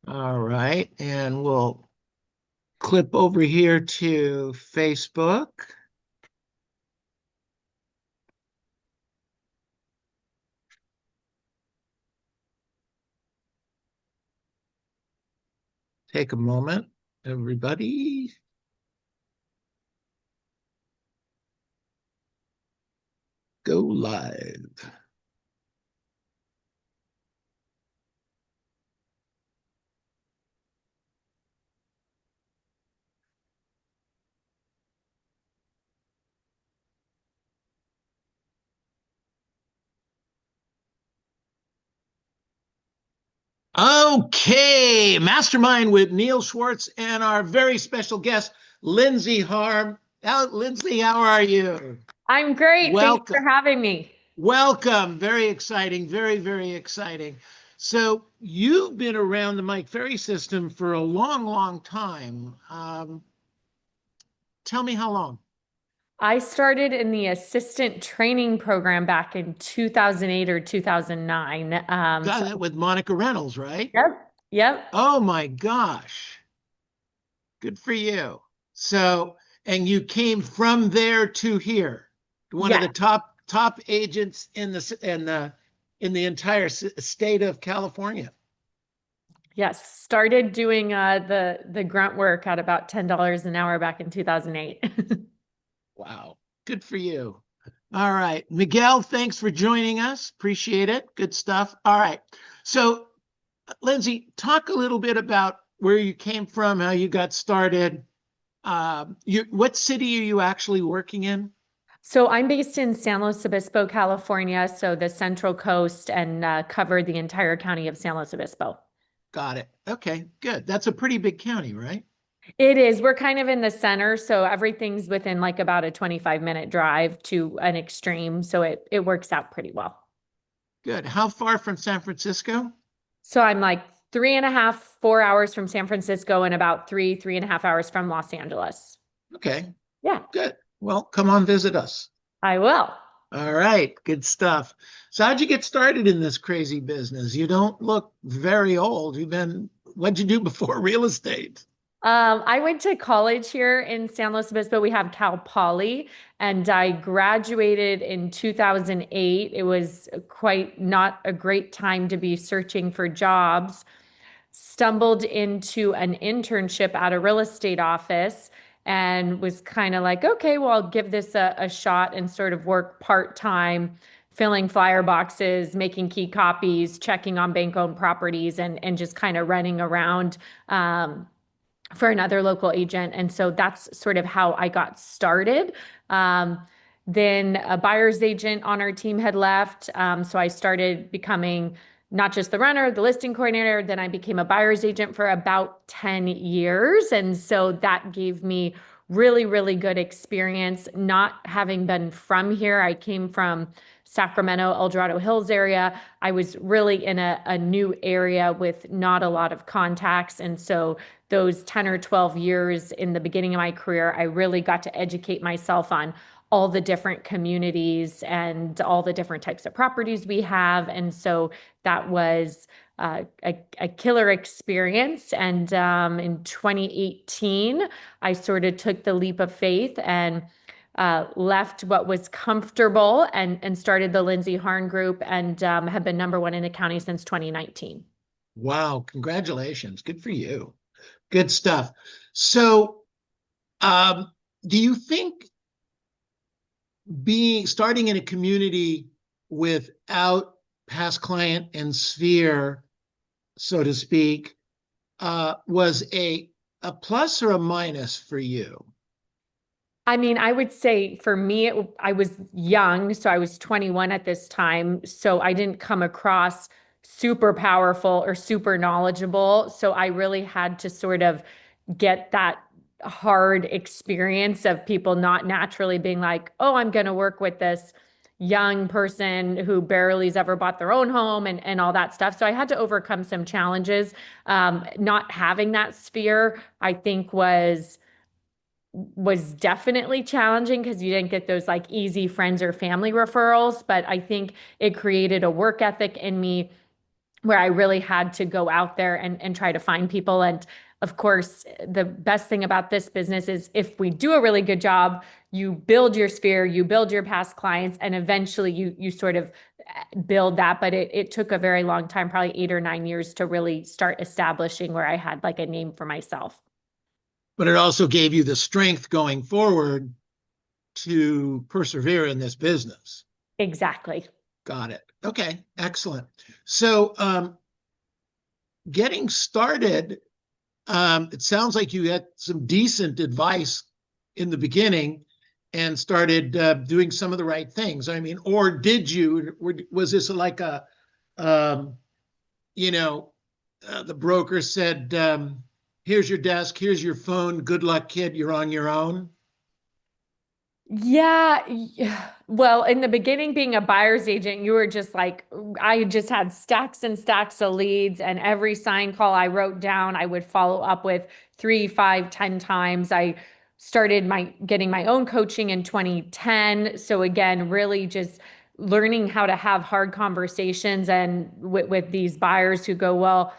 All right, and we'll clip over here to Facebook. Take a moment, everybody. Go live. Okay, Mastermind with Neil Schwartz and our very special guest, Lindsey Harn. Lindsey, how are you? I'm great. Thanks Welcome. for having me. Welcome. Very exciting. Very, very exciting. So you've been around the Mike Ferry system for a long, long time. Tell me how long? I started in the assistant training program back in 2008 or 2009. Got that with Monica Reynolds, right? Yep, yep, Oh my gosh. Good for you. So, and you came from there to here, one of yeah, the top agents in the entire state of California. yes. Started doing the grunt work at about $10 an hour back in 2008. Wow. Good for you. All right. Miguel, thanks for joining us. Appreciate it. Good stuff. All right. So, Lindsey, talk a little bit about where you came from, how you got started. What city are you actually working in? So I'm based in San Luis Obispo, California, so the Central Coast, and cover the entire county of San Luis Obispo. Got it. Okay, good. That's a pretty big county, right? It is. We're kind of in the center, so everything's within like about a 25-minute drive to an extreme, so it works out pretty well. Good. How far from San Francisco? So I'm like 3.5, 4 hours from San Francisco and about 3.5 hours from Los Angeles. Okay, Yeah, good. Well, come on, visit us. I will. All right, good stuff. So, how'd you get started in this crazy business? You don't look very old. What'd you do before real estate? I went to college here in San Luis Obispo. We have Cal Poly, and I graduated in 2008. It was quite not a great time to be searching for jobs. Stumbled into an internship at a real estate office and was kind of like, okay, well, I'll give this a shot and sort of work part-time, filling flyer boxes, making key copies, checking on bank-owned properties, and just kind of running around. For another local agent. And so that's sort of how I got started. Um, then a buyer's agent on our team had left. So I started becoming not just the runner, the listing coordinator. Then I became a buyer's agent for about 10 years. And so that gave me really, really good experience. Not having been from here, I came from Sacramento, El Dorado Hills area. I was really in a new area with not a lot of contacts. And so those 10 or 12 years in the beginning of my career, I really got to educate myself on all the different communities and all the different types of properties we have. And so that was a killer experience. And in 2018, I sort of took the leap of faith and left what was comfortable and started the Lindsey Harn Group and have been #1 in the county since 2019. Wow, congratulations. Good for you. Good stuff. So, um, do you think being starting in a community without past client and sphere, so to speak, was a plus or a minus for you? I mean, I would say for me, I was young, so I was 21 at this time. So I didn't come across super powerful or super knowledgeable. So I really had to sort of get that hard experience of people not naturally being like, oh, I'm going to work with this young person who barely's ever bought their own home and all that stuff. So I had to overcome some challenges. Not having that sphere, I think was definitely challenging because you didn't get those like easy friends or family referrals, but I think it created a work ethic in me where I really had to go out there and try to find people. And of course, the best thing about this business is if we do a really good job, you build your sphere, you build your past clients, and eventually you sort of build that. But it took a very long time, probably 8 or 9 years, to really start establishing where I had like a name for myself. But it also gave you the strength going forward to persevere in this business. Exactly. Got it. Okay, excellent. So, getting started, it sounds like you had some decent advice in the beginning and started doing some of the right things. I mean, or did you? Was this like a, um, you know, the broker said, "Here's your desk, here's your phone. Good luck, kid. You're on your own." Yeah, well, in the beginning, being a buyer's agent, you were just like, I just had stacks and stacks of leads, and every sign call I wrote down, I would follow up with 3, 5, 10 times. I started getting my own coaching in 2010. So again, really just learning how to have hard conversations and with these buyers who go, well,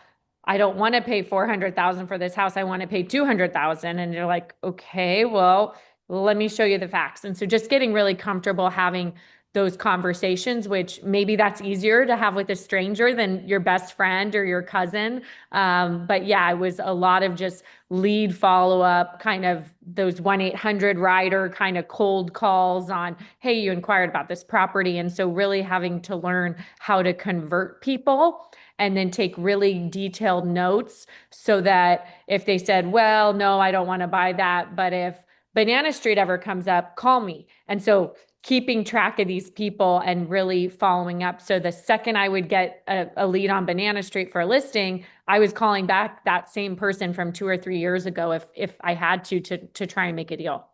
I don't want to pay 400,000 for this house. I want to pay 200,000. And you're like, okay, well, let me show you the facts. And so just getting really comfortable having those conversations, which maybe that's easier to have with a stranger than your best friend or your cousin. But yeah, it was a lot of just lead follow up, kind of those 1-800 rider kind of cold calls on, hey, you inquired about this property. And so really having to learn how to convert people and then take really detailed notes so that if they said, well, no, I don't want to buy that, but if Banana Street ever comes up, call me. And so keeping track of these people and really following up. So the second I would get a lead on Banana Street for a listing, I was calling back that same person from 2 or 3 years ago if I had to try and make a deal.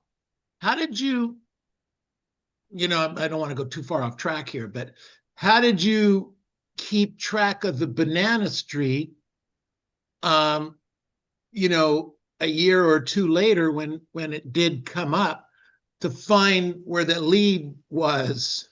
How did you? I don't want to go too far off track here, but how did you keep track of the Banana Street? Um, a year or two later, when it did come up, to find where the lead was.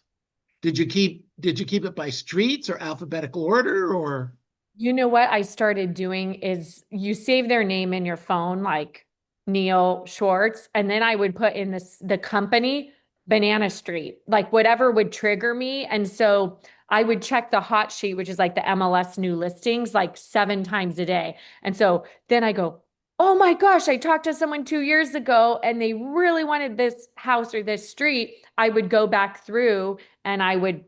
Did you keep it by streets or alphabetical order or? You know what I started doing is you save their name in your phone, like Neil Schwartz, and then I would put in the company Banana Street, like whatever would trigger me. And so I would check the hot sheet, which is like the MLS new listings, like 7 times a day. And so then I go, oh my gosh, I talked to someone 2 years ago and they really wanted this house or this street. I would go back through and I would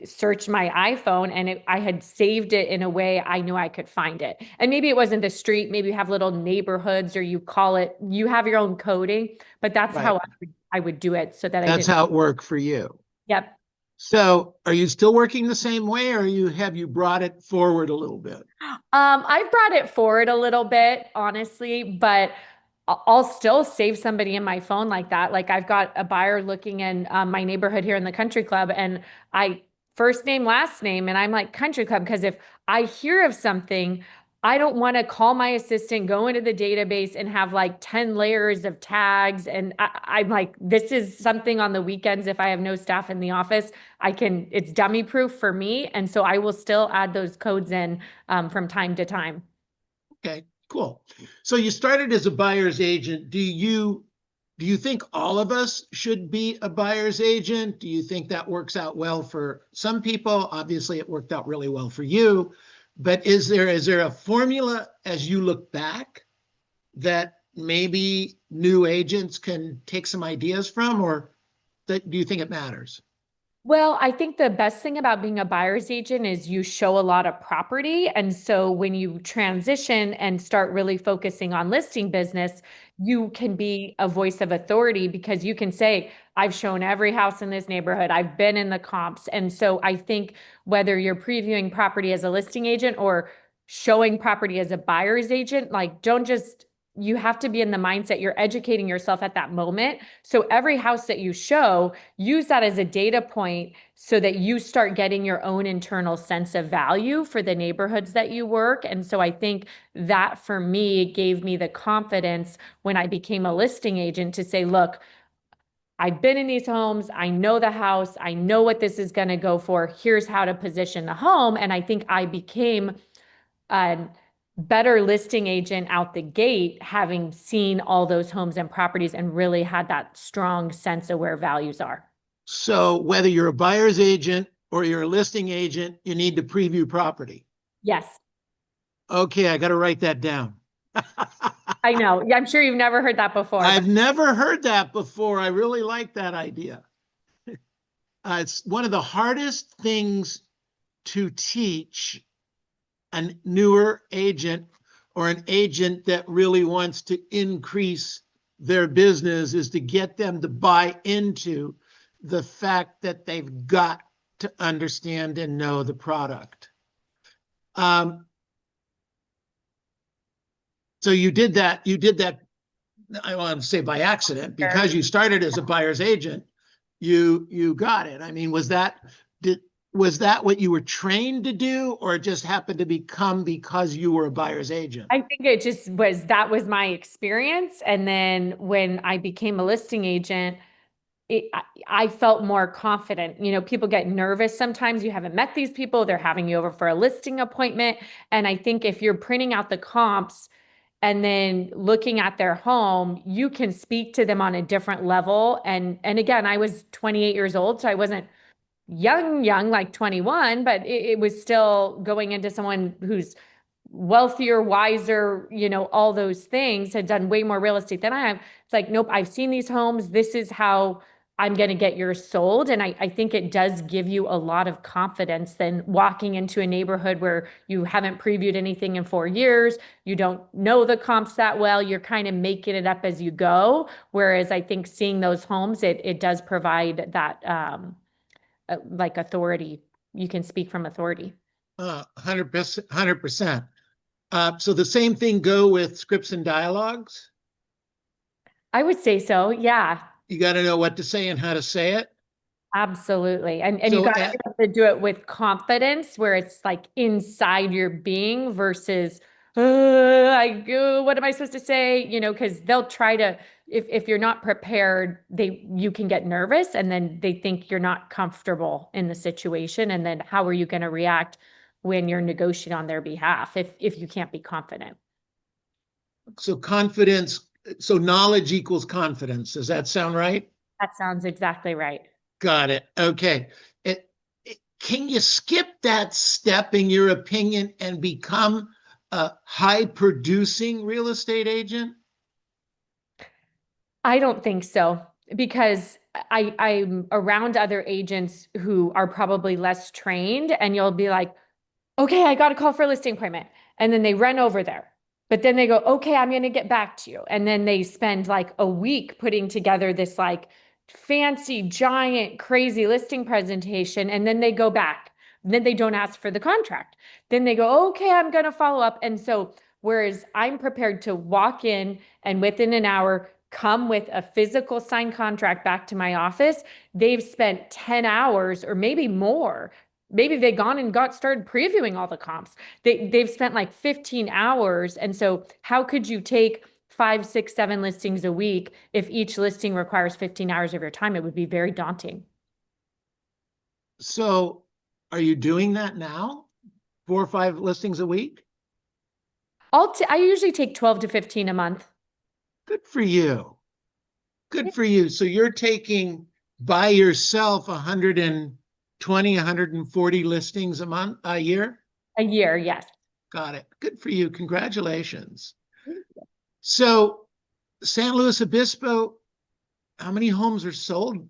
search my iPhone and I had saved it in a way I knew I could find it. And maybe it wasn't the street, maybe you have little neighborhoods or you call it, you have your own coding, but that's Right. how I would do it so that I That's didn't. how it worked for you. Yep. So are you still working the same way, or have you brought it forward a little bit? I've brought it forward a little bit, honestly, but I'll still save somebody in my phone like that. Like I've got a buyer looking in my neighborhood here in the country club, and I first name, last name, and I'm like country club because if I hear of something, I don't want to call my assistant, go into the database and have like 10 layers of tags. And I'm like, this is something on the weekends if I have no staff in the office, it's dummy proof for me. And so I will still add those codes in from time to time. Okay, cool. So you started as a buyer's agent. Do you think all of us should be a buyer's agent? Do you think that works out well for some people? Obviously, it worked out really well for you. But is there a formula as you look back that maybe new agents can take some ideas from, or do you think it matters? Well, I think the best thing about being a buyer's agent is you show a lot of property. And so when you transition and start really focusing on listing business, you can be a voice of authority because you can say, I've shown every house in this neighborhood, I've been in the comps. And so I think whether you're previewing property as a listing agent or showing property as a buyer's agent, like don't just, you have to be in the mindset you're educating yourself at that moment. So every house that you show, use that as a data point so that you start getting your own internal sense of value for the neighborhoods that you work. And so I think that for me gave me the confidence when I became a listing agent to say, look, I've been in these homes. I know the house. I know what this is going to go for. Here's how to position the home. And I think I became a better listing agent out the gate, having seen all those homes and properties and really had that strong sense of where values are. So whether you're a buyer's agent or you're a listing agent, you need to preview property. Yes, Okay, I got to write that down. I know. Yeah, I'm sure you've never heard that before, I've but never heard that before. I really like that idea. It's one of the hardest things to teach a newer agent or an agent that really wants to increase their business is to get them to buy into the fact that they've got to understand and know the product. So you did that, I want to say by accident, because you started as a buyer's agent, you got it. I mean, was that what you were trained to do, or it just happened to become because you were a buyer's agent? I think it just was, that was my experience. And then when I became a listing agent, I felt more confident. You know, people get nervous sometimes. You haven't met these people, they're having you over for a listing appointment. And I think if you're printing out the comps and then looking at their home, you can speak to them on a different level. And again, I was 28 years old, so I wasn't young, like 21, but it was still going into someone who's wealthier, wiser, you know, all those things, had done way more real estate than I have. It's like, nope, I've seen these homes. This is how I'm going to get yours sold. And I think it does give you a lot of confidence than walking into a neighborhood where you haven't previewed anything in 4 years. You don't know the comps that well. You're kind of making it up as you go. Whereas I think seeing those homes, it does provide that, like authority. You can speak from authority. 100%, 100%. So the same thing go with scripts and dialogues. I would say so. Yeah, You got to know what to say and how to say it. absolutely. And you So got to do it with confidence where it's like inside your being versus, what am I supposed to say? You know, because they'll try to, if you're not prepared, you can get nervous and then they think you're not comfortable in the situation. And then how are you going to react when you're negotiating on their behalf if you can't be confident? confidence, so knowledge equals confidence. Does that sound right? That sounds exactly right. Got it. Okay. Can you skip that step, in your opinion, and become a high producing real estate agent? I don't think so because I'm around other agents who are probably less trained, and you'll be like, okay, I got a call for a listing appointment. And then they run over there. But then they go, okay, I'm going to get back to you. And then they spend like a week putting together this like fancy, giant, crazy listing presentation. And then they go back. And then they don't ask for the contract. Then they go, okay, I'm going to follow up. And so, whereas I'm prepared to walk in and within an hour, come with a physical signed contract back to my office, they've spent 10 hours or maybe more. Maybe they've gone and started previewing all the comps. They've spent like 15 hours. And so how could you take 5, 6, 7 listings a week if each listing requires 15 hours of your time? It would be very daunting. So are you doing that now? 4 or 5 listings a week? I usually take 12 to 15 a month. Good for you. Good for you. So you're taking by yourself 120, 140 listings a year? A year, yes. Got it. Good for you. Congratulations. So San Luis Obispo, how many homes are sold,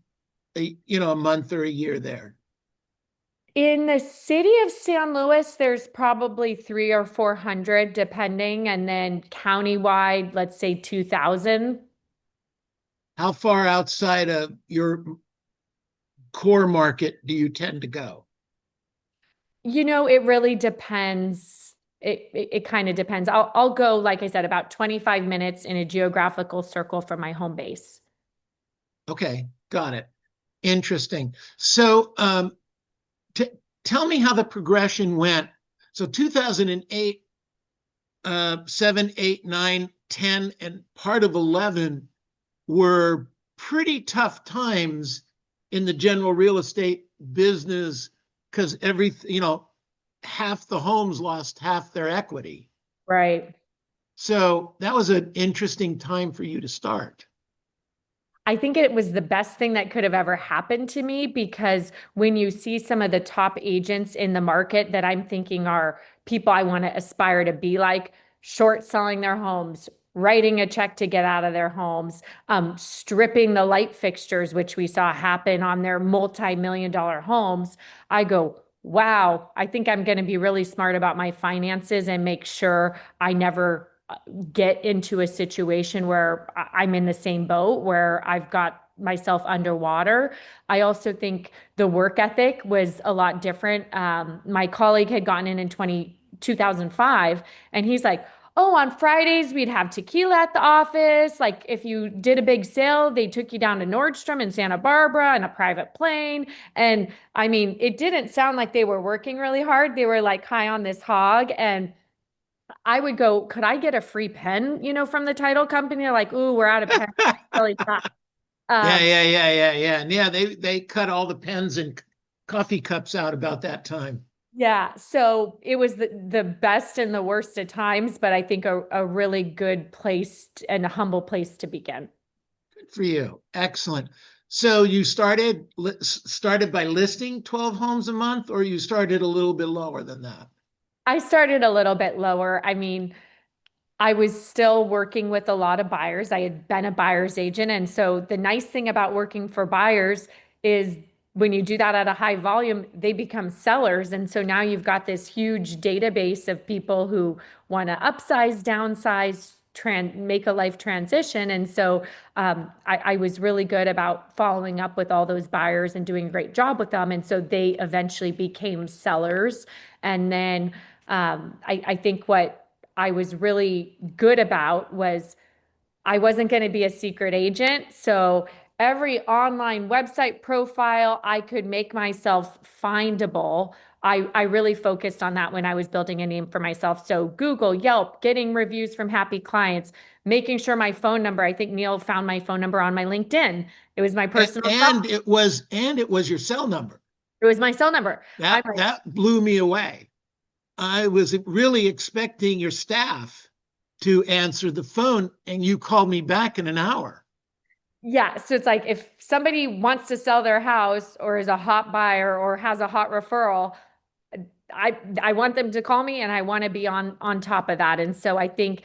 a month or a year there? In the city of San Luis, there's probably 300 or 400, depending, and then countywide, let's say 2,000. How far outside of your core market do you tend to go? You know, it really depends. It kind of depends. I'll go, like I said, about 25 minutes in a geographical circle from my home base. Okay, got it. Interesting. So tell me how the progression went. So 2008, 7, 8, 9, 10, and part of 11 were pretty tough times in the general real estate business because half the homes lost half their equity. Right. So that was an interesting time for you to start. I think it was the best thing that could have ever happened to me because when you see some of the top agents in the market that I'm thinking are people I want to aspire to be like, short selling their homes, writing a check to get out of their homes, stripping the light fixtures, which we saw happen on their multi-million-dollar homes, I go, wow, I think I'm going to be really smart about my finances and make sure I never get into a situation where I'm in the same boat where I've got myself underwater. I also think the work ethic was a lot different. My colleague had gotten in 2005, and he's like, oh, on Fridays we'd have tequila at the office. Like if you did a big sale, they took you down to Nordstrom in Santa Barbara in a private plane. And I mean, it didn't sound like they were working really hard. They were like high on this hog. And I would go, could I get a free pen, from the title company? They're like, ooh, we're out of pen. Really tough. Um, Yeah. And yeah, they cut all the pens and coffee cups out about that time. yeah. So it was the best and the worst at times, but I think a really good place and a humble place to begin. Good for you. Excellent. So you started by listing 12 homes a month, or you started a little bit lower than that? I started a little bit lower. I mean, I was still working with a lot of buyers. I had been a buyer's agent. And so the nice thing about working for buyers is when you do that at a high volume, they become sellers. And so now you've got this huge database of people who want to upsize, downsize, make a life transition. And so I was really good about following up with all those buyers and doing a great job with them. And so they eventually became sellers. And then I think what I was really good about was I wasn't going to be a secret agent. So every online website profile, I could make myself findable. I really focused on that when I was building a name for myself. So Google, Yelp, getting reviews from happy clients, making sure my phone number, I think Neil found my phone number on my LinkedIn. It was my personal cell. And it was your cell number. It was my cell number. I'm That like, that blew me away. I was really expecting your staff to answer the phone, and you called me back in an hour. yeah, so it's like if somebody wants to sell their house or is a hot buyer or has a hot referral, I want them to call me and I want to be on top of that. And so I think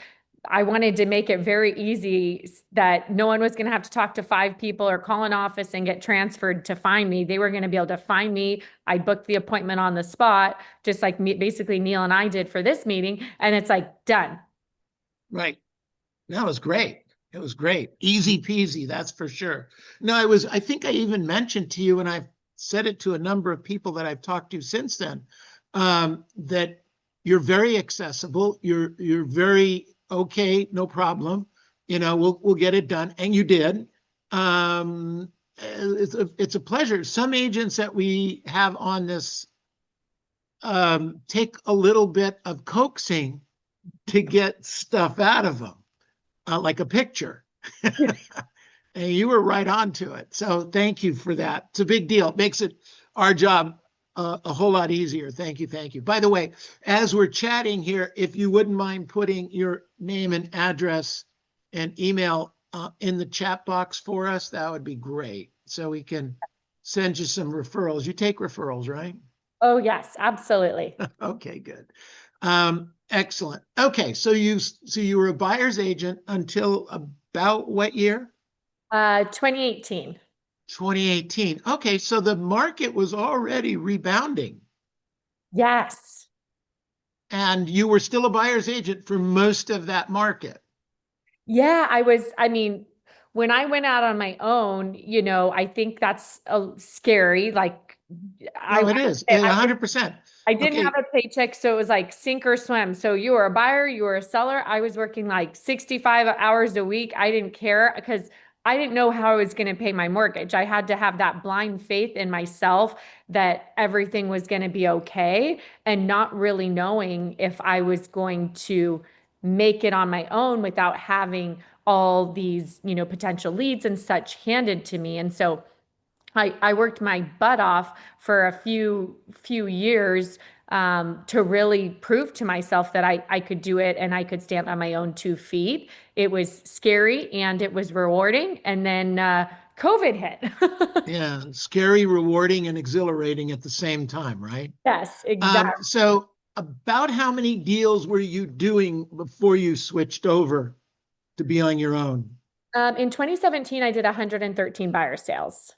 I wanted to make it very easy that no one was going to have to talk to five people or call an office and get transferred to find me. They were going to be able to find me. I booked the appointment on the spot, just like basically Neil and I did for this meeting. And it's like done. Right. That was great. It was great. Easy peasy, that's for sure. No, I think I even mentioned to you, and I've said it to a number of people that I've talked to since then, that you're very accessible. You're very okay, no problem. We'll get it done. And you did. It's a pleasure. Some agents that we have on this take a little bit of coaxing to get stuff out of them, like a picture. And you were right on to it. So thank you for that. It's a big deal. It makes our job a whole lot easier. Thank you. Thank you. By the way, as we're chatting here, if you wouldn't mind putting your name and address and email in the chat box for us, that would be great. So we can send you some referrals. You take referrals, right? Oh, yes, absolutely. Okay, good. Excellent. Okay, so you were a buyer's agent until about what year? 2018. 2018. Okay, so the market was already rebounding, Yes. and you were still a buyer's agent for most of that market. Yeah, I mean, when I went out on my own, I think that's scary. Like I No, it went, is I 100%. I didn't have Okay, a paycheck, so it was like sink or swim. So you were a buyer, you were a seller. I was working like 65 hours a week. I didn't care because I didn't know how I was going to pay my mortgage. I had to have that blind faith in myself that everything was going to be okay and not really knowing if I was going to make it on my own without having all these, potential leads and such handed to me. And so I worked my butt off for a few years to really prove to myself that I could do it and I could stand on my own 2 feet. It was scary and it was rewarding. And then COVID hit. Yeah, scary, rewarding, and exhilarating at the same time, right? Yes, exactly. So about how many deals were you doing before you switched over to be on your own? In 2017, I did 113 buyer sales.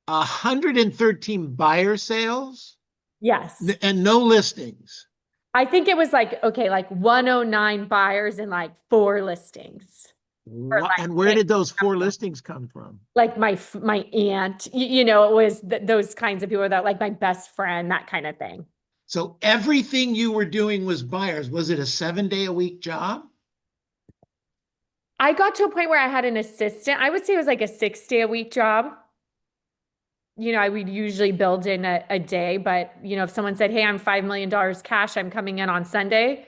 113 buyer sales Yes. and no listings. I think it was like, okay, like 109 buyers and like 4 listings. Or And where did those 4 listings come from? like my aunt, it was those kinds of people that like my best friend, that kind of thing. So everything you were doing was buyers. Was it a 7 day a week job? I got to a point where I had an assistant. I would say it was like a 6 day a week job. I would usually build in a day, but if someone said, "Hey, I'm $5 million cash, I'm coming in on Sunday,"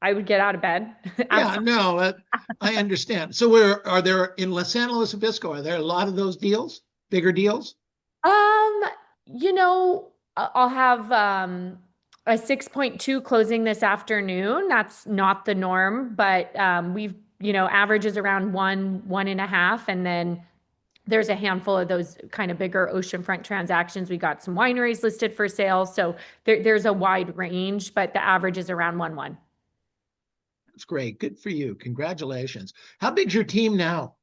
I would get out of bed. Yeah, Absolutely. no, I understand. So where are there in San Luis Obispo? Are there a lot of those deals, bigger deals? Um, I'll have a 6.2 closing this afternoon. That's not the norm, but we've, averages around 1.5, and then there's a handful of those kind of bigger oceanfront transactions. We got some wineries listed for sale, so there's a wide range, but the average is around 1.1. That's great. Good for you. Congratulations. How big's your team now?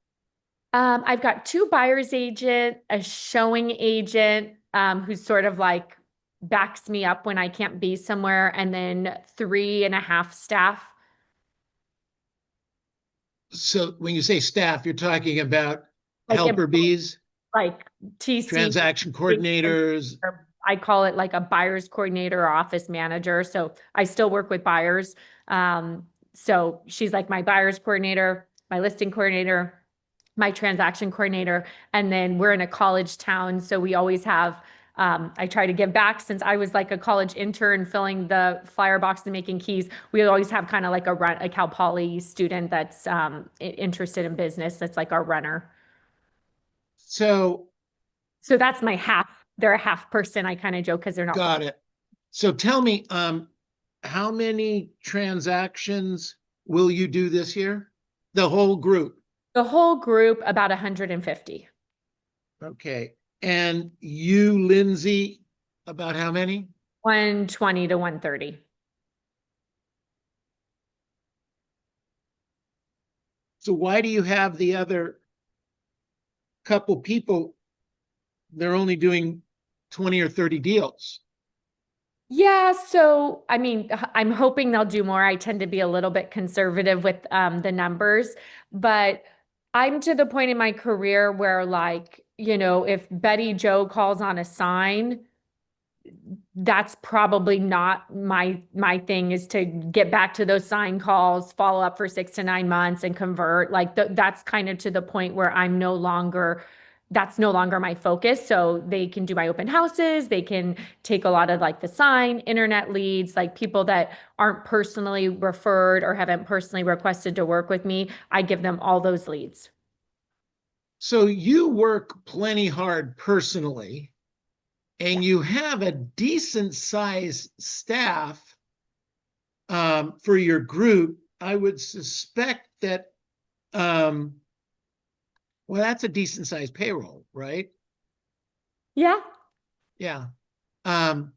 I've got 2 buyer's agent, a showing agent, who's sort of like backs me up when I can't be somewhere, and then 3.5 staff. So when you say staff, you're talking about Like helper bees, like TC, transaction coordinators. or I call it like a buyer's coordinator or office manager. So I still work with buyers. So she's like my buyer's coordinator, my listing coordinator, my transaction coordinator. And then we're in a college town. So we always have, I try to give back since I was like a college intern filling the flyer box and making keys. We always have kind of like a Cal Poly student that's interested in business. That's like our runner. So So that's my half. They're a half person. I kind of joke because they're not. got it. So tell me, how many transactions will you do this year? The whole group. The whole group, about 150. Okay. And you, Lindsey, about how many? 120 to 130. So why do you have the other couple people? They're only doing 20 or 30 deals. Yeah, so I mean, I'm hoping they'll do more. I tend to be a little bit conservative with the numbers, but I'm to the point in my career where, like, if Betty Joe calls on a sign, that's probably not my thing, is to get back to those sign calls, follow up for 6 to 9 months and convert. Like that's kind of to the point where that's no longer my focus. So they can do my open houses. They can take a lot of like the sign, internet leads, like people that aren't personally referred or haven't personally requested to work with me. I give them all those leads. So you work plenty hard personally, and you have a decent sized staff for your group. I would suspect that, well, that's a decent sized payroll, right? Yeah. Yeah. Um,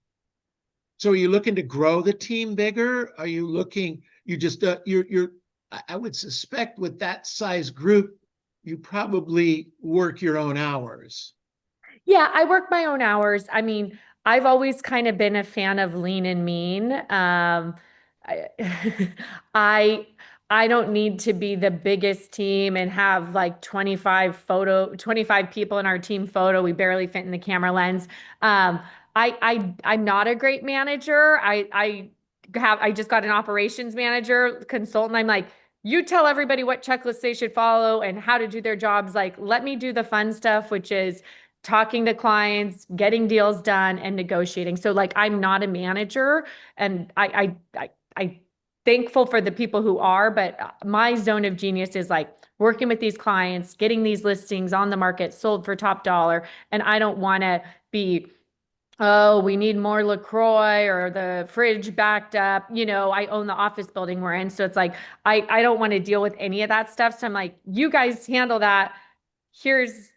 so are you looking to grow the team bigger? Are you looking, you just, I would suspect with that size group, you probably work your own hours. Yeah, I work my own hours. I mean, I've always kind of been a fan of lean and mean. I, I I don't need to be the biggest team and have like 25 people in our team photo. We barely fit in the camera lens. Um, I'm not a great manager. I just got an operations manager consultant. I'm like, you tell everybody what checklists they should follow and how to do their jobs. Like, let me do the fun stuff, which is talking to clients, getting deals done, and negotiating. So like I'm not a manager, and I thankful for the people who are, but my zone of genius is like working with these clients, getting these listings on the market, sold for top dollar. And I don't want to be, oh, we need more LaCroix or the fridge backed up. You know, I own the office building we're in. So it's like, I don't want to deal with any of that stuff. So I'm like, you guys handle that. Here's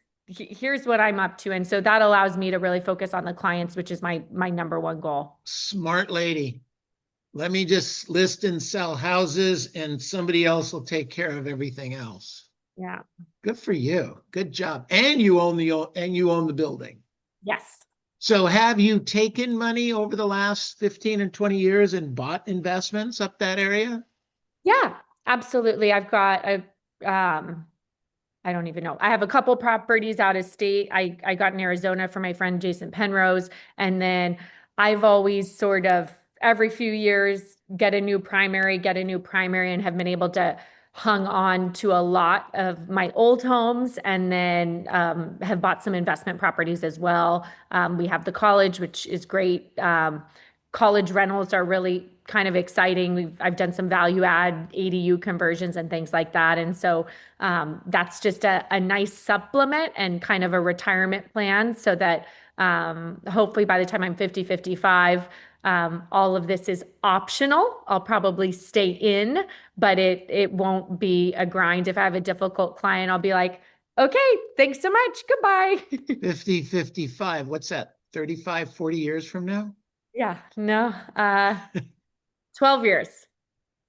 what I'm up to. And so that allows me to really focus on the clients, which is my number one goal. Smart lady. Let me just list and sell houses and somebody else will take care of everything else. Yeah. Good for you. Good job. And you own the building. Yes. So have you taken money over the last 15 and 20 years and bought investments up that area? Yeah, absolutely. I've got I don't even know. I have a couple properties out of state. I got in Arizona for my friend Jason Penrose. And then I've always sort of every few years get a new primary, and have been able to hung on to a lot of my old homes and then have bought some investment properties as well. We have the college, which is great. College rentals are really kind of exciting. I've done some value add ADU conversions and things like that. And so that's just a nice supplement and kind of a retirement plan so that hopefully by the time I'm 50, 55, all of this is optional. I'll probably stay in, but it won't be a grind. If I have a difficult client, I'll be like, okay, thanks so much. Goodbye. 50, 55. What's that? 35, 40 years from now? Yeah, no, 12 years.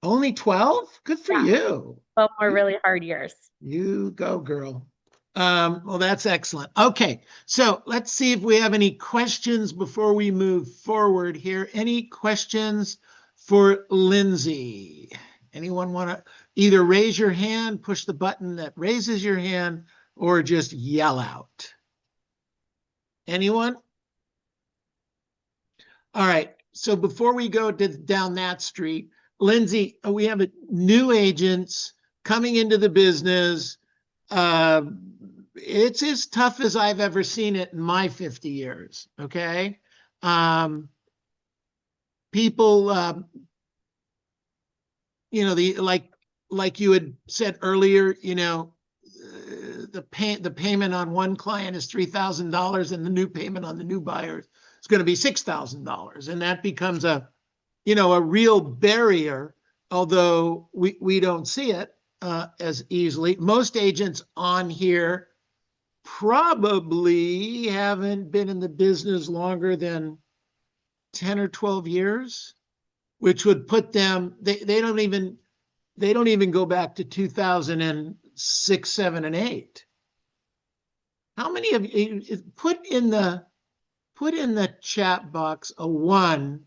Only 12? Good for Yeah. you. 12 more really hard years. You go, girl. Well, that's excellent. Okay, so let's see if we have any questions before we move forward here. Any questions for Lindsey? Anyone want to either raise your hand, push the button that raises your hand, or just yell out? Anyone? All right, so before we go down that street, Lindsey, we have new agents coming into the business. It's as tough as I've ever seen it in my 50 years. Okay. People, like you had said earlier, the payment on one client is $3,000 and the new payment on the new buyer is going to be $6,000. And that becomes a real barrier, although we don't see it as easily. Most agents on here probably haven't been in the business longer than 10 or 12 years, which would put them, they don't even go back to 2006, 7, and 8. How many of you put in the chat box a 1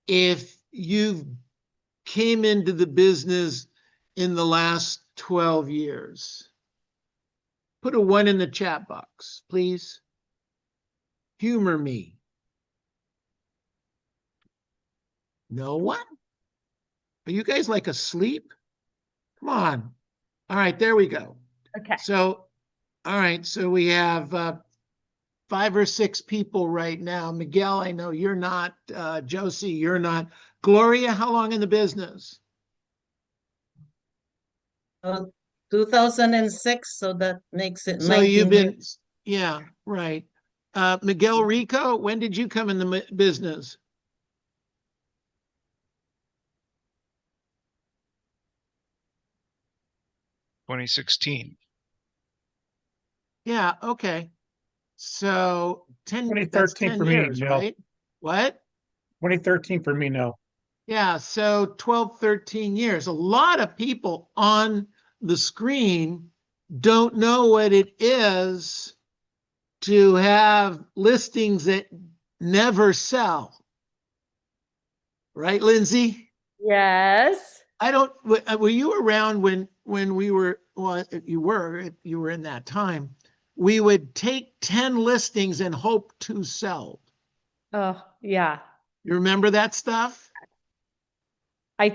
if you've came into the business in the last 12 years? Put a 1 in the chat box, please. Humor me. No one? Are you guys like asleep? Come on. All right, there we go. Okay. So, all right, so we have 5 or 6 people right now. Miguel, I know you're not. Josie, you're not. Gloria, how long in the business? 2006, so that makes it So 19 you've been, years. yeah, right. Miguel Rico, when did you come in the business? (2016). Yeah, okay. So 10, that's 2013 10 for me, years, no. right? What? 2013 for me, no. Yeah, so 12, 13 years. A lot of people on the screen don't know what it is to have listings that never sell. Right, Lindsey? Yes. I don't, were you around when we were, well, you were in that time. We would take 10 listings and hope to sell. Oh, yeah. You remember that stuff? I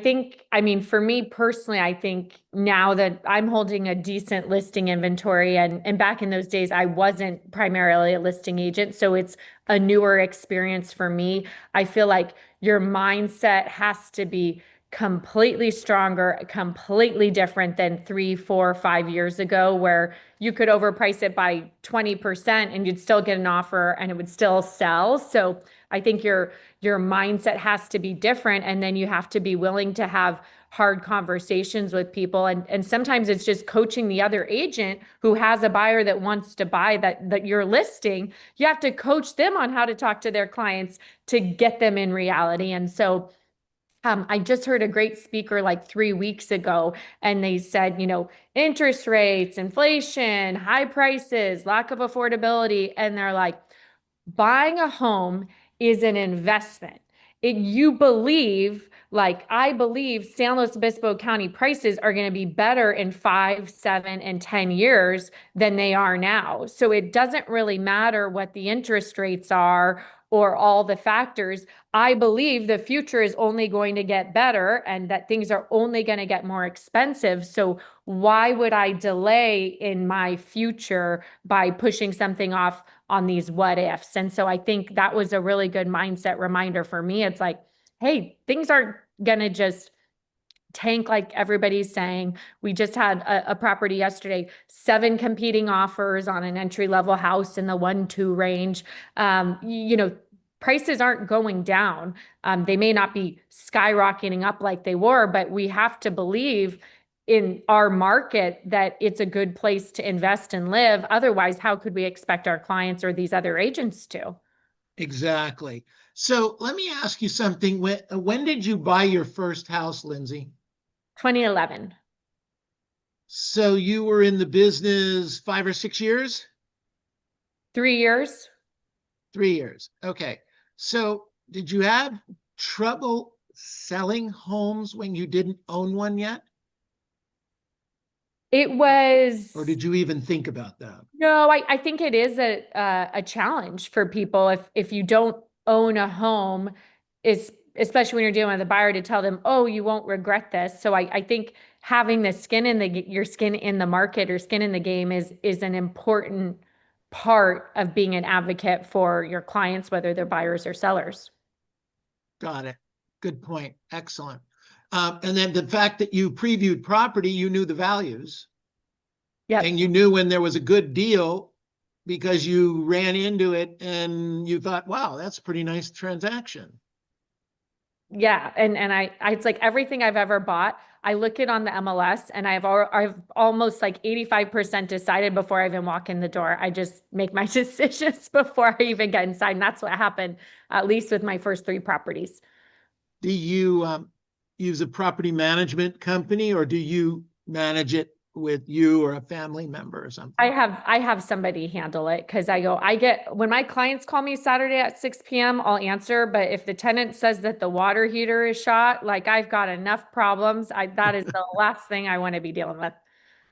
mean, for me personally, I think now that I'm holding a decent listing inventory and back in those days, I wasn't primarily a listing agent. So it's a newer experience for me. I feel like your mindset has to be completely stronger, completely different than 3, 4, 5 years ago, where you could overprice it by 20% and you'd still get an offer and it would still sell. So I think your mindset has to be different. And then you have to be willing to have hard conversations with people. And sometimes it's just coaching the other agent who has a buyer that wants to buy that you're listing. You have to coach them on how to talk to their clients to get them in reality. And so I just heard a great speaker like 3 weeks ago, and they said, interest rates, inflation, high prices, lack of affordability. And they're like, buying a home is an investment. You believe, like I believe, San Luis Obispo County prices are going to be better in 5, 7, and 10 years than they are now. So it doesn't really matter what the interest rates are or all the factors. I believe the future is only going to get better and that things are only going to get more expensive. So why would I delay in my future by pushing something off on these what ifs? And so I think that was a really good mindset reminder for me. It's like, hey, things aren't going to just tank like everybody's saying. We just had a property yesterday, 7 competing offers on an entry-level house in the 1-2 range. Prices aren't going down. They may not be skyrocketing up like they were, but we have to believe in our market that it's a good place to invest and live. Otherwise, how could we expect our clients or these other agents to? Exactly. So let me ask you something. When did you buy your first house, Lindsey? 2011. So you were in the business 5 or 6 years? 3 years. 3 years. Okay. So did you have trouble selling homes when you didn't own one yet? It was. Or did you even think about that? No, I think it is a challenge for people if you don't own a home, especially when you're dealing with a buyer, to tell them, oh, you won't regret this. So I think having the your skin in the market or skin in the game is an important part of being an advocate for your clients, whether they're buyers or sellers. Got it. Good point. Excellent. And then the fact that you previewed property, you knew the values. Yep. And you knew when there was a good deal because you ran into it and you thought, wow, that's a pretty nice transaction. Yeah. And it's like everything I've ever bought, I look it on the MLS and I've almost like 85% decided before I even walk in the door. I just make my decisions before I even get inside. And that's what happened, at least with my first 3 properties. Do you use a property management company or do you manage it with you or a family member or something? I have somebody handle it because when my clients call me Saturday at 6 p.m., I'll answer. But if the tenant says that the water heater is shot, like I've got enough problems. That is the last thing I want to be dealing with.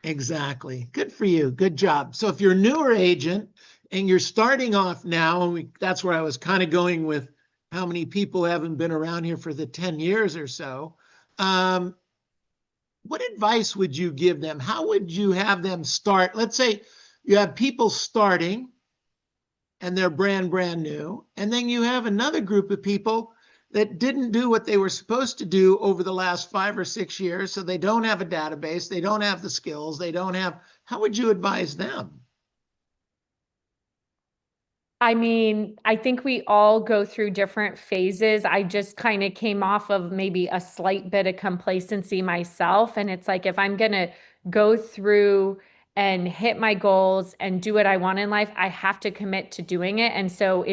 Exactly. Good for you. Good job. So if you're a newer agent and you're starting off now, and that's where I was kind of going with how many people haven't been around here for the 10 years or so. What advice would you give them? How would you have them start? Let's say you have people starting and they're brand new. And then you have another group of people that didn't do what they were supposed to do over the last 5 or 6 years. So they don't have a database. They don't have the skills. How would you advise them? I mean, I think we all go through different phases. I just kind of came off of maybe a slight bit of complacency myself. And it's like, if I'm going to go through and hit my goals and do what I want in life, I have to commit to doing it. And so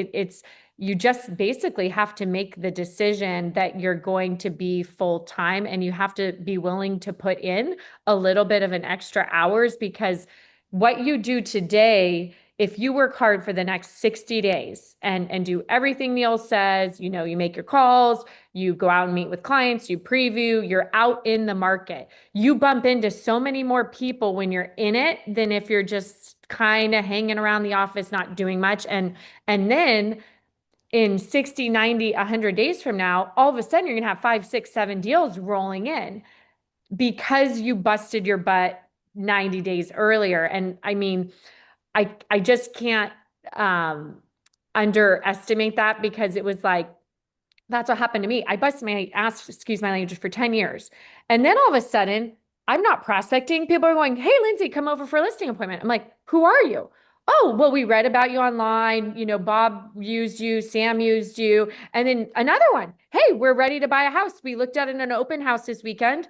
you just basically have to make the decision that you're going to be full time, and you have to be willing to put in a little bit of an extra hours, because what you do today, if you work hard for the next 60 days and do everything Neil says, you make your calls, you go out and meet with clients, you preview, you're out in the market, you bump into so many more people when you're in it than if you're just kind of hanging around the office, not doing much. And then in 60, 90, 100 days from now, all of a sudden you're going to have 5, 6, 7 deals rolling in because you busted your butt 90 days earlier. And I mean, I just can't underestimate that, because it was like That's what happened to me. I busted my ass, excuse my language, for 10 years. And then all of a sudden, I'm not prospecting. People are going, hey, Lindsay, come over for a listing appointment. I'm like, who are you? Oh, well, we read about you online. You know, Bob used you, Sam used you. And then another one, hey, we're ready to buy a house. We looked at it in an open house this weekend.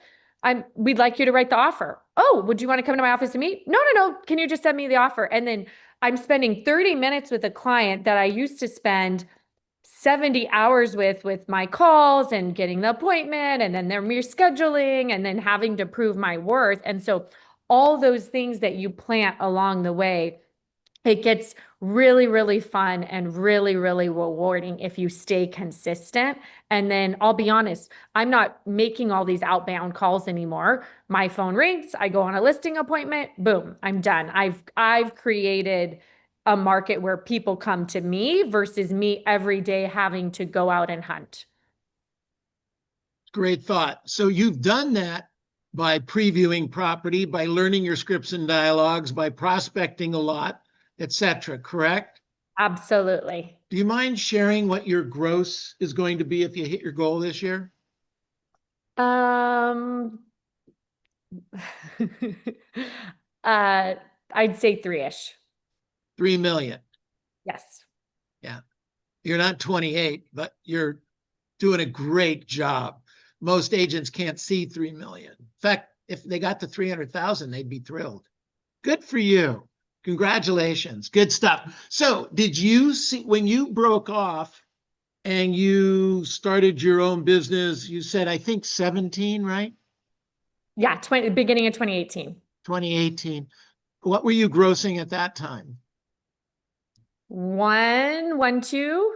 We'd like you to write the offer. Oh, would you want to come to my office to meet? No, no, no. Can you just send me the offer? And then I'm spending 30 minutes with a client that I used to spend 70 hours with my calls and getting the appointment, and then they're rescheduling and then having to prove my worth. And so all those things that you plant along the way, it gets really, really fun and really, really rewarding if you stay consistent. And then I'll be honest, I'm not making all these outbound calls anymore. My phone rings, I go on a listing appointment, boom, I'm done. I've created a market where people come to me versus me every day having to go out and hunt. Great thought. So you've done that by previewing property, by learning your scripts and dialogues, by prospecting a lot, etc. Correct? Absolutely. Do you mind sharing what your gross is going to be if you hit your goal this year? I'd say 3-ish. 3 million. Yes. Yeah. You're not 28, but you're doing a great job. Most agents can't see 3 million. In fact, if they got to 300,000, they'd be thrilled. Good for you. Congratulations. Good stuff. So did you see when you broke off and you started your own business, you said, I think 17, right? Yeah, beginning of 2018. 2018. What were you grossing at that time? 1, 2.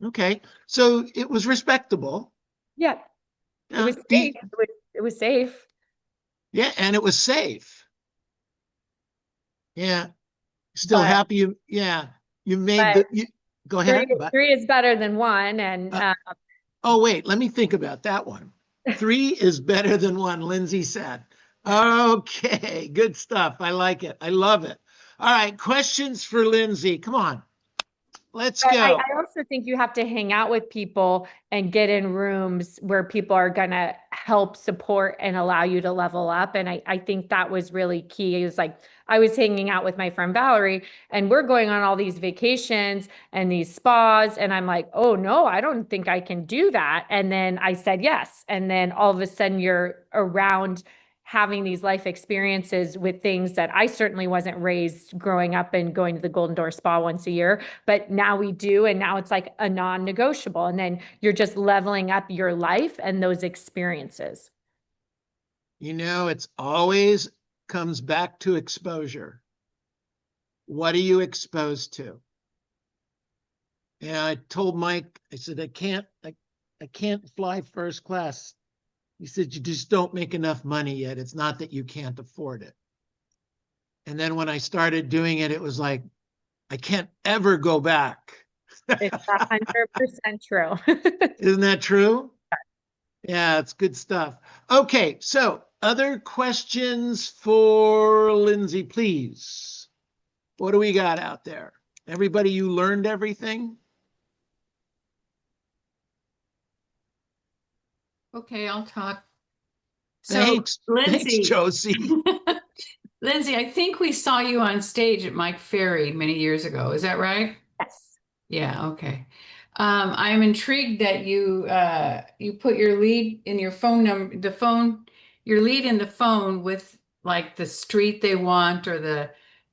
Okay. So it was respectable. Yeah. It was De- safe. It was safe. yeah, and it was safe. Yeah. Still But- happy you, yeah, you made but go ahead. Three is better than 1. And Oh, wait, let me think about that one. 3 is better than 1, Lindsay said. Okay, good stuff. I like it. I love it. All right, questions for Lindsay. Come on. Let's But go. I also think you have to hang out with people and get in rooms where people are going to help support and allow you to level up. And I think that was really key. It was like, I was hanging out with my friend Valerie and we're going on all these vacations and these spas. And I'm like, oh no, I don't think I can do that. And then I said yes. And then all of a sudden you're around having these life experiences with things that I certainly wasn't raised growing up and going to the Golden Door Spa once a year, but now we do. And now it's like a non-negotiable. And then you're just leveling up your life and those experiences. You know, it's always comes back to exposure. What are you exposed to? And I told Mike, I said, I can't fly first class. He said, you just don't make enough money yet. It's not that you can't afford it. And then when I started doing it, it was like, I can't ever go back. It's 100% true. Isn't that true? Yeah, it's good stuff. Okay, so other questions for Lindsay, please. What do we got out there? Everybody, you learned everything? Okay, I'll talk. So, Thanks, Lindsay, Josie. Lindsay, I think we saw you on stage at Mike Ferry many years ago. Is that right? Yes. Yeah, okay. I'm intrigued that you put your lead in your phone number, your lead in the phone with like the street they want or the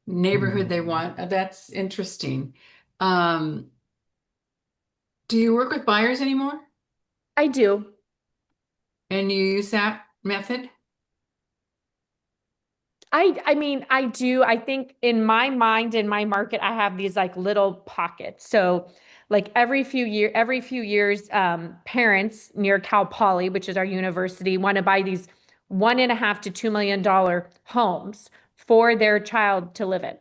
neighborhood they want. That's interesting. Do you work with buyers anymore? I do. And you use that method? I mean, I do. I think in my mind, in my market, I have these like little pockets. So like every few years, parents near Cal Poly, which is our university, want to buy these $1.5 to $2 million homes for their child to live in.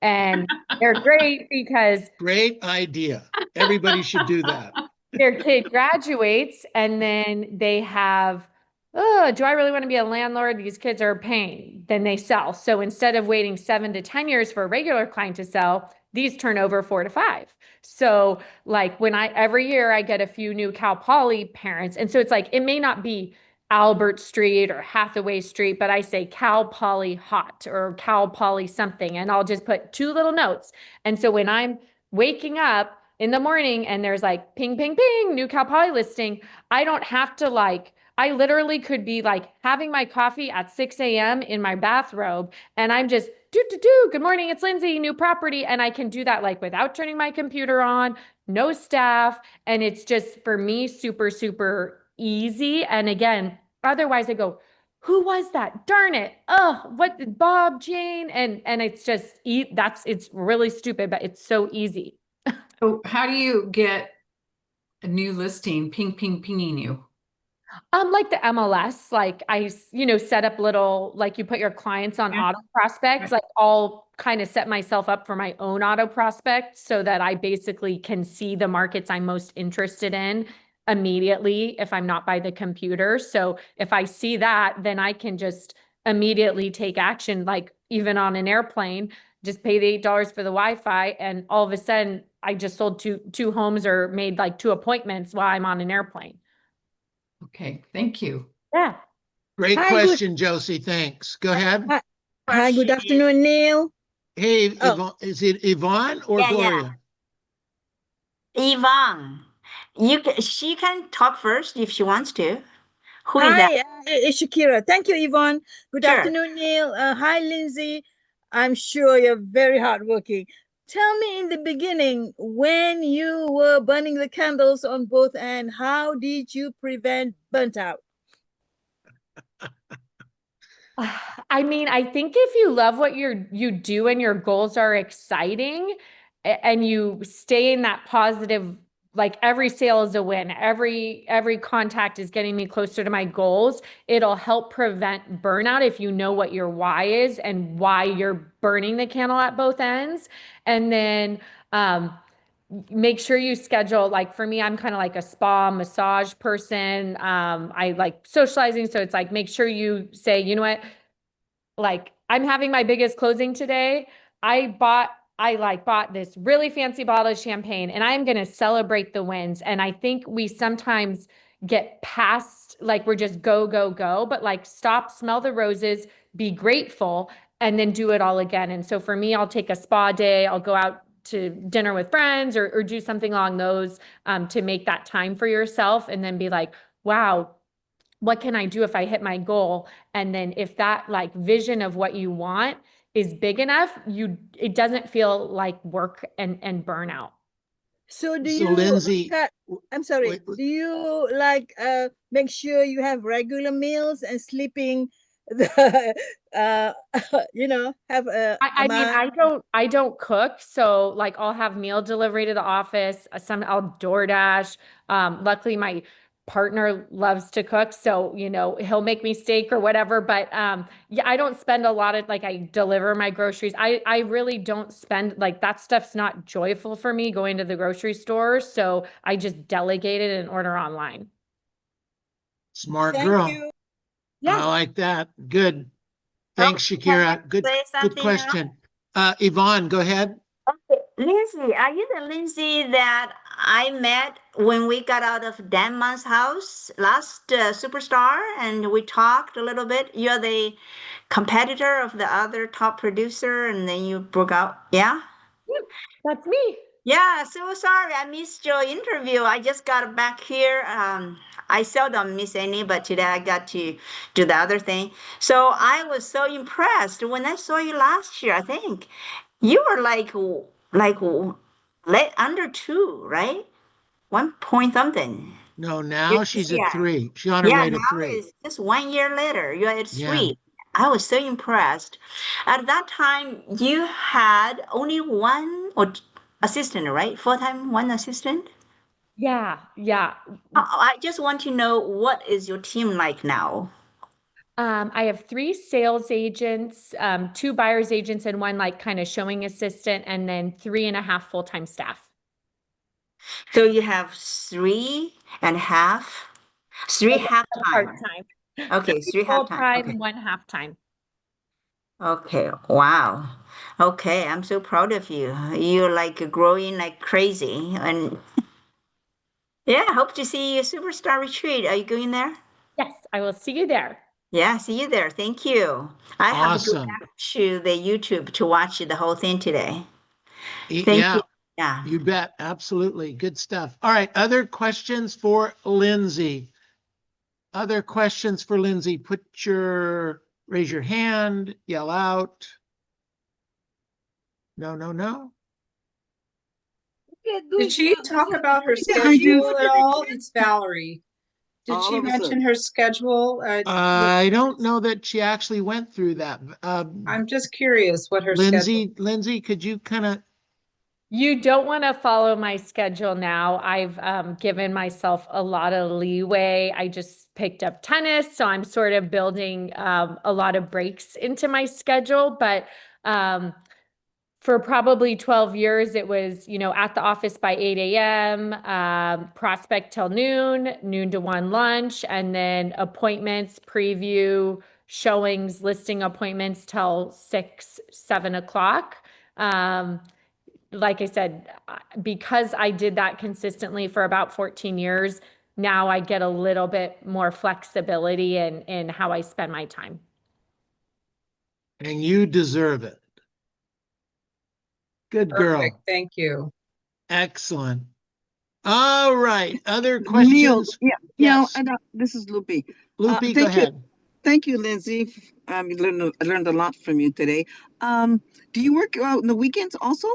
And they're great because Great idea. Everybody should do that. their kid graduates and then they have, oh, do I really want to be a landlord? These kids are a pain. Then they sell. So instead of waiting 7 to 10 years for a regular client to sell, these turn over 4 to 5. So like every year I get a few new Cal Poly parents. And so it's like, it may not be Albert Street or Hathaway Street, but I say Cal Poly Hot or Cal Poly something, and I'll just put 2 little notes. And so when I'm waking up in the morning and there's like ping, ping, ping, new Cal Poly listing, I don't have to like, I literally could be like having my coffee at 6 a.m. in my bathrobe, and I'm just good morning, it's Lindsay, new property. And I can do that like without turning my computer on, no staff. And it's just for me, super, super easy. And again, otherwise I go, who was that? Darn it. Oh, what did Bob, Jane? And it's just, it's really stupid, but it's so easy. So how do you get a new listing pinging you? Like the MLS, like I, set up little, like you put your clients on Yeah. auto prospect, like I'll kind of set myself up for my own auto prospect so that I basically can see the markets I'm most interested in immediately if I'm not by the computer. So if I see that, then I can just immediately take action, like even on an airplane, just pay the $8 for the Wi-Fi. And all of a sudden I just sold two homes or made like 2 appointments while I'm on an airplane. Okay, thank you. Yeah. Great Hi, question, Josie. Thanks. Go ahead. Hi, good afternoon, Neil. Hey, Oh. Yvonne, is it Yvonne or Yeah, yeah. Gloria? Yvonne, she can talk first if she wants to. Who is that? Hi, it's Shakira. Thank you, Yvonne. Good Sure. afternoon, Neil. Hi, Lindsay. I'm sure you're very hardworking. Tell me in the beginning, when you were burning the candles on both ends, how did you prevent burnt out? I mean, I think if you love what you do and your goals are exciting and you stay in that positive, like every sale is a win, every contact is getting me closer to my goals, it'll help prevent burnout if you know what your why is and why you're burning the candle at both ends. And then make sure you schedule, like for me, I'm kind of like a spa massage person. I like socializing. So it's like, make sure you say, you know what, like I'm having my biggest closing today. I bought this really fancy bottle of champagne and I'm going to celebrate the wins. And I think we sometimes get past, like we're just go, go, go, but like stop, smell the roses, be grateful, and then do it all again. And so for me, I'll take a spa day. I'll go out to dinner with friends or do something along those to make that time for yourself and then be like, wow, what can I do if I hit my goal? And then if that like vision of what you want is big enough, it doesn't feel like work and burnout. So do So you Lindsay, I'm sorry. wait, Do you like make sure you have regular meals and sleeping the have a I mean, I don't cook. So like I'll have meal delivery to the office. I'll DoorDash. Luckily my partner loves to cook. So, he'll make me steak or whatever. But yeah, I don't spend a lot of, like, I deliver my groceries. I really don't spend, like, that stuff's not joyful for me going to the grocery store. So I just delegate it and order online. smart Thank girl. you. Yeah. I like that. Good. Thanks, Oh, can I Shakira. Good say something now? question. Yvonne, go ahead. Okay, Lindsay, are you the Lindsay that I met when we got out of Man's house last Superstar and we talked a little bit? You're the competitor of the other top producer and then you broke out. Yeah? That's me. Yeah, so sorry I missed your interview. I just got back here. I seldom miss any, but today I got to do the other thing. So I was so impressed when I saw you last year. I think you were like late under 2, right? 1 point something. No, now You're she's yeah. at 3. She's on her Yeah, way to now 3. it's just 1 year later. You're at Yeah. 3. I was so impressed. At that time, you had only one assistant, right? Full-time, one assistant? Yeah. Yeah. I just want to know, what is your team like now? I have 3 sales agents, 2 buyers agents, and 1 like kind of showing assistant, and then 3.5 full-time staff. So you have 3.5, 3 half-time. Part-time. Okay, 3 half-time. Full-time, Okay. 1 half-time. Okay, wow. Okay, I'm so proud of you. You're like growing like crazy. And yeah, hope to see you Superstar Retreat. Are you going there? Yes, I will see you there. Yeah, see you there. Thank you. I have to go Awesome. back to the YouTube to watch the whole thing today. Thank Yeah, you. Yeah. you bet. Absolutely. Good stuff. All right. Other questions for Lindsey? Other questions for Lindsey? Raise your hand, yell out. No, no, no. Okay, Did she talk about her Yeah, I do. schedule at all? It's Valerie. Did All she of a mention sudden. her schedule? I don't know that she actually went through that. I'm just curious what her schedule. Lindsey, could you kind of, You don't want to follow my schedule now. I've given myself a lot of leeway. I just picked up tennis, so I'm sort of building a lot of breaks into my schedule. But for probably 12 years, it was, at the office by 8 a.m., prospect till noon, noon to 1 lunch, and then appointments, preview, showings, listing appointments till 6, 7 o'clock. Like I said, because I did that consistently for about 14 years, now I get a little bit more flexibility in how I spend my time. and you deserve it. Good girl. Perfect. Thank you. Excellent. All right. Other Neil, questions? yeah, Yes. this is Loopy. Loopy, go thank you. ahead. Thank you, Lindsay. I learned a lot from you today. Do you work out on the weekends also?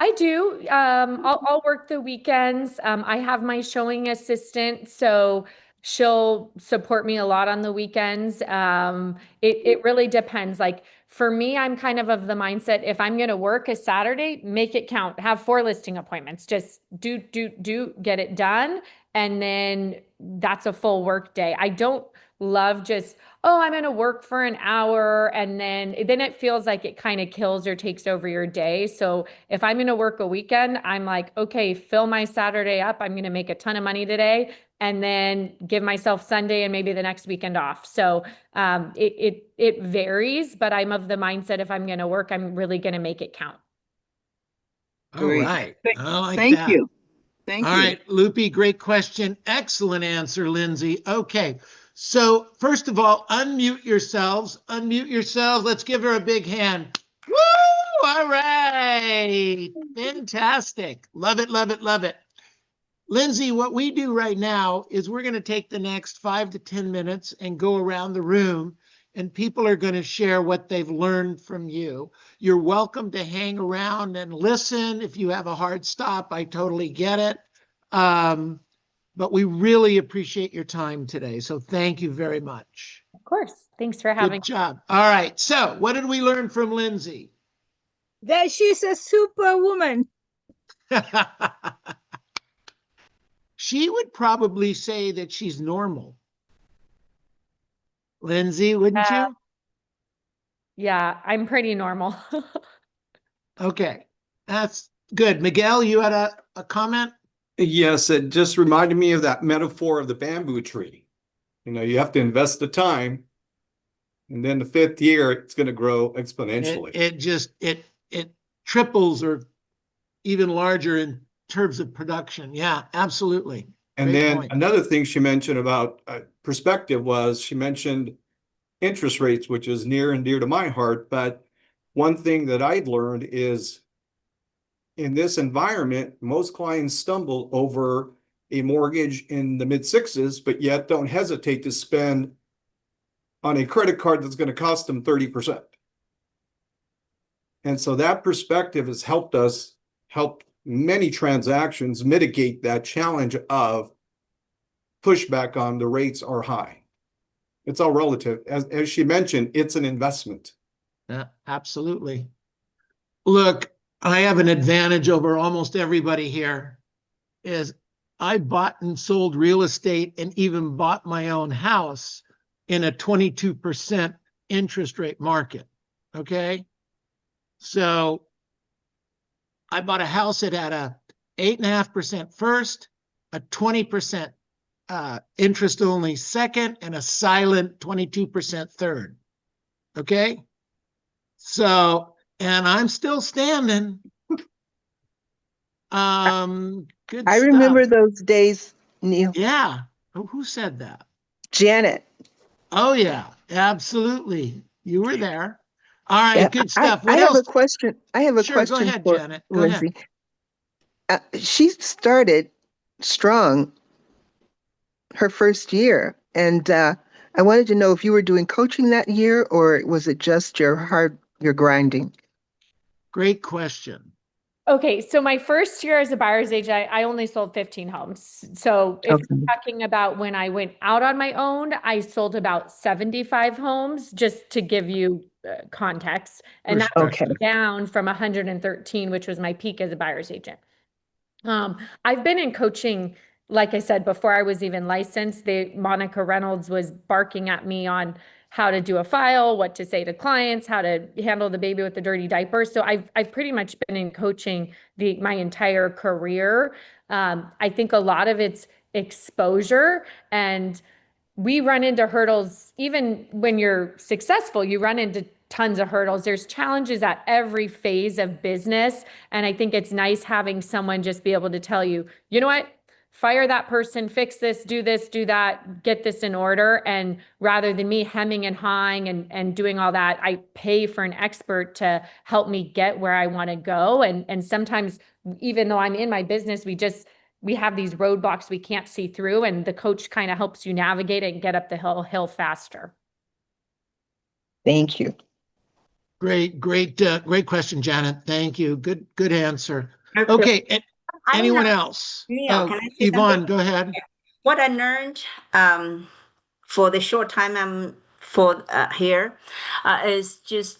I do. I'll work the weekends. I have my showing assistant, so she'll support me a lot on the weekends. It really depends. Like for me, I'm kind of the mindset, if I'm going to work a Saturday, make it count. Have 4 listing appointments. Just do, get it done. And then that's a full work day. I don't love just, oh, I'm going to work for an hour and then it feels like it kind of kills or takes over your day. So if I'm going to work a weekend, I'm like, okay, fill my Saturday up. I'm going to make a ton of money today and then give myself Sunday and maybe the next weekend off. So it varies, but I'm of the mindset, if I'm going to work, I'm really going to make it count. All Great. right. I like Thank that. you. Thank All you. right, Loopy, great question. Excellent answer, Lindsey. Okay, so first of all, unmute yourselves. Unmute yourselves. Let's give her a big hand. Woo! All right. Fantastic. Love it, love it, love it. Lindsey, what we do right now is we're going to take the next 5 to 10 minutes and go around the room, and people are going to share what they've learned from you. You're welcome to hang around and listen. If you have a hard stop, I totally get it. But we really appreciate your time today. So thank you very much. Of course. Thanks for having Good job. All right. So what did we learn from Lindsey? That she's a superwoman. She would probably say that she's normal. Lindsey, wouldn't you? Yeah, I'm pretty normal. Okay, that's good. Miguel, you had a comment? Yes, it just reminded me of that metaphor of the bamboo tree. You have to invest the time, and then the 5th year, it's going to grow exponentially. It triples or even larger in terms of production. Yeah, absolutely. And Great then point. another thing she mentioned about perspective was she mentioned interest rates, which is near and dear to my heart. But one thing that I'd learned is in this environment, most clients stumble over a mortgage in the mid-6s, but yet don't hesitate to spend on a credit card that's going to cost them 30%. And so that perspective has helped many transactions mitigate that challenge of pushback on the rates are high. It's all relative. As she mentioned, it's an investment. Yeah, absolutely. Look, I have an advantage over almost everybody here, is I bought and sold real estate and even bought my own house in a 22% interest rate market. Okay. So I bought a house that had a 8.5% first, a 20% interest only second, and a silent 22% third. Okay. So, And I'm still standing. Good I stuff. remember those days, Neil. Yeah. Who said that? Janet. Oh yeah, absolutely. You were there. All right, Yeah, good I stuff. What have else? a question. I have a Sure, go question ahead, for Janet. Go ahead. Lindsey. She started strong her first year, and I wanted to know if you were doing coaching that year, or was it just your grinding? Great question. Okay, so my first year as a buyer's agent, I only sold 15 homes. So if you're talking about when I went out on my own, I sold about 75 homes, just to give you context. And that's Perspective. down from 113, which was my peak as a buyer's agent. I've been in coaching, like I said, before I was even licensed. Monica Reynolds was barking at me on how to do a file, what to say to clients, how to handle the baby with the dirty diaper. So I've pretty much been in coaching my entire career. I think a lot of it's exposure, and we run into hurdles. Even when you're successful, you run into tons of hurdles. There's challenges at every phase of business. And I think it's nice having someone just be able to tell you, you know what? Fire that person, fix this, do that, get this in order. And rather than me hemming and hawing and doing all that, I pay for an expert to help me get where I want to go. And sometimes, even though I'm in my business, we have these roadblocks we can't see through, and the coach kind of helps you navigate it and get up the hill faster. Thank you. Great question, Janet. Thank you. Good answer. Okay. Anyone else? Neil, can I say Yvonne, something? go ahead. What I learned for the short time I'm here is just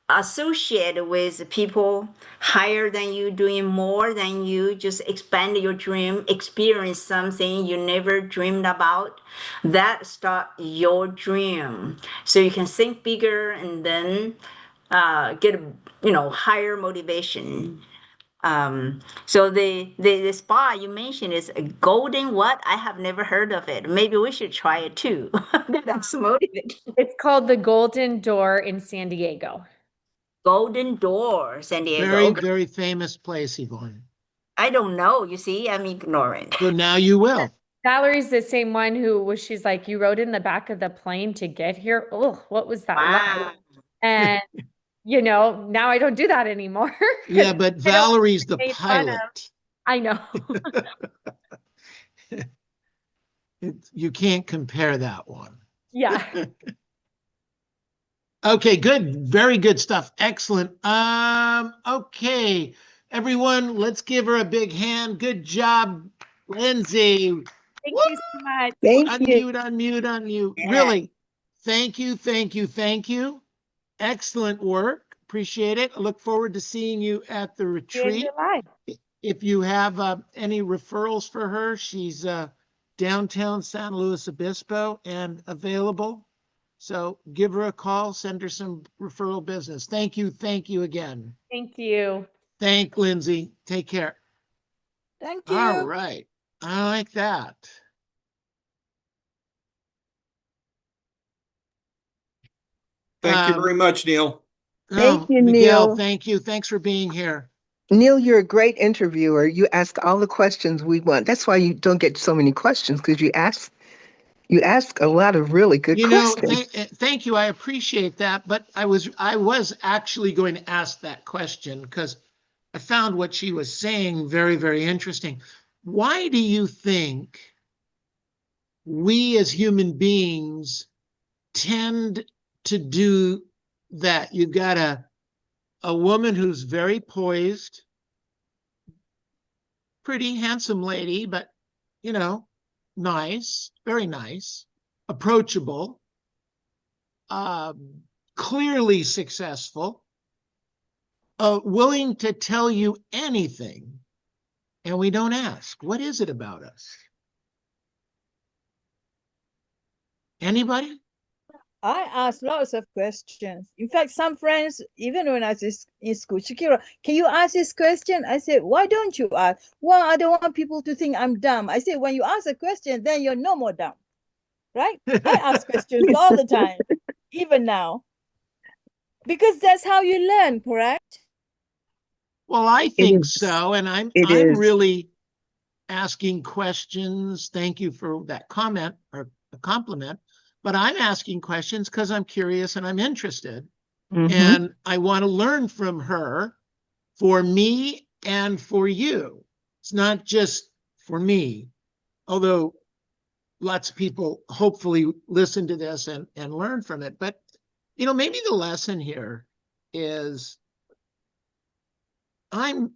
associated with people higher than you, doing more than you, just expand your dream, experience something you never dreamed about. That start your dream, so you can think bigger and then get higher motivation. So the spa you mentioned is a golden what? I have never heard of it. Maybe we should try it too. That's motivating. It's called the Golden Door in San Diego. Golden Door, San Diego. Very, very famous place, Yvonne. I don't know. You see, I'm ignorant. So now you will. Valerie's the same one she's like, you rode in the back of the plane to get here. Oh, what was that like? And now I don't do that anymore. Yeah, but Valerie's the pilot. I know. You can't compare that one. Yeah. Okay, good. Very good stuff. Excellent. Okay, everyone, let's give her a big hand. Good job, Lindsey. Thank you so much. Unmute. Yeah. Really, thank you. Excellent work. Appreciate it. I look forward to seeing you at the retreat. If you have any referrals for her, she's downtown San Luis Obispo and available. So give her a call, send her some referral business. Thank you again. Thank you. Thank Lindsey. Take care. Thank you. All right. I like that. Thank you very much, Neil. Thank you, Miguel, Neil. thank you. Thanks for being here. Neil, you're a great interviewer. You ask all the questions we want. That's why you don't get so many questions, because you ask a lot of really good questions. Thank you. I appreciate that. But I was actually going to ask that question because I found what she was saying very, very interesting. Why do you think we as human beings tend to do that? You've got a woman who's very poised, pretty handsome lady, but nice, very nice, approachable, clearly successful, willing to tell you anything, and we don't ask. What is it about us? Anybody? I ask lots of questions. In fact, some friends, even when I was in school, Shakira, can you ask this question? I said, why don't you ask? Well, I don't want people to think I'm dumb. I said, when you ask a question, then you're no more dumb, right? I ask questions all the time, even now. Because that's how you learn, correct? Well, I It think is. so, and I'm Is. really asking questions. Thank you for that comment or a compliment, but I'm asking questions because I'm curious and I'm interested, and I want to learn from her for me and for you. It's not just for me, although lots of people hopefully listen to this and learn from it. But, maybe the lesson here is I'm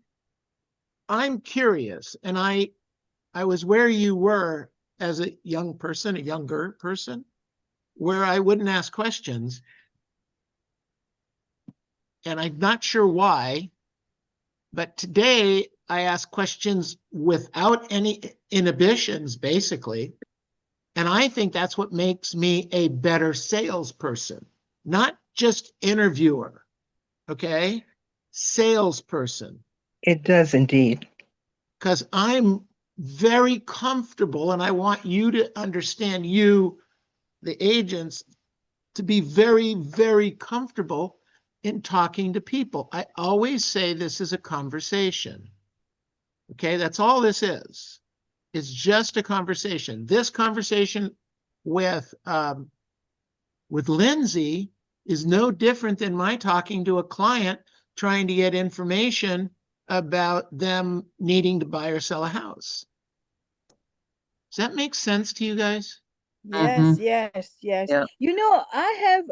curious, and I was where you were as a young person, a younger person, where I wouldn't ask questions. And I'm not sure why, but today I ask questions without any inhibitions, basically. And I think that's what makes me a better salesperson, not just interviewer, okay? Salesperson. It does indeed. Because I'm very comfortable, and I want you to understand, you, the agents, to be very, very comfortable in talking to people. I always say this is a conversation. Okay, that's all this is. It's just a conversation. This conversation with Lindsey is no different than my talking to a client trying to get information about them needing to buy or sell a house. Does that make sense to you guys? Yes, yes, yes. Yeah. I have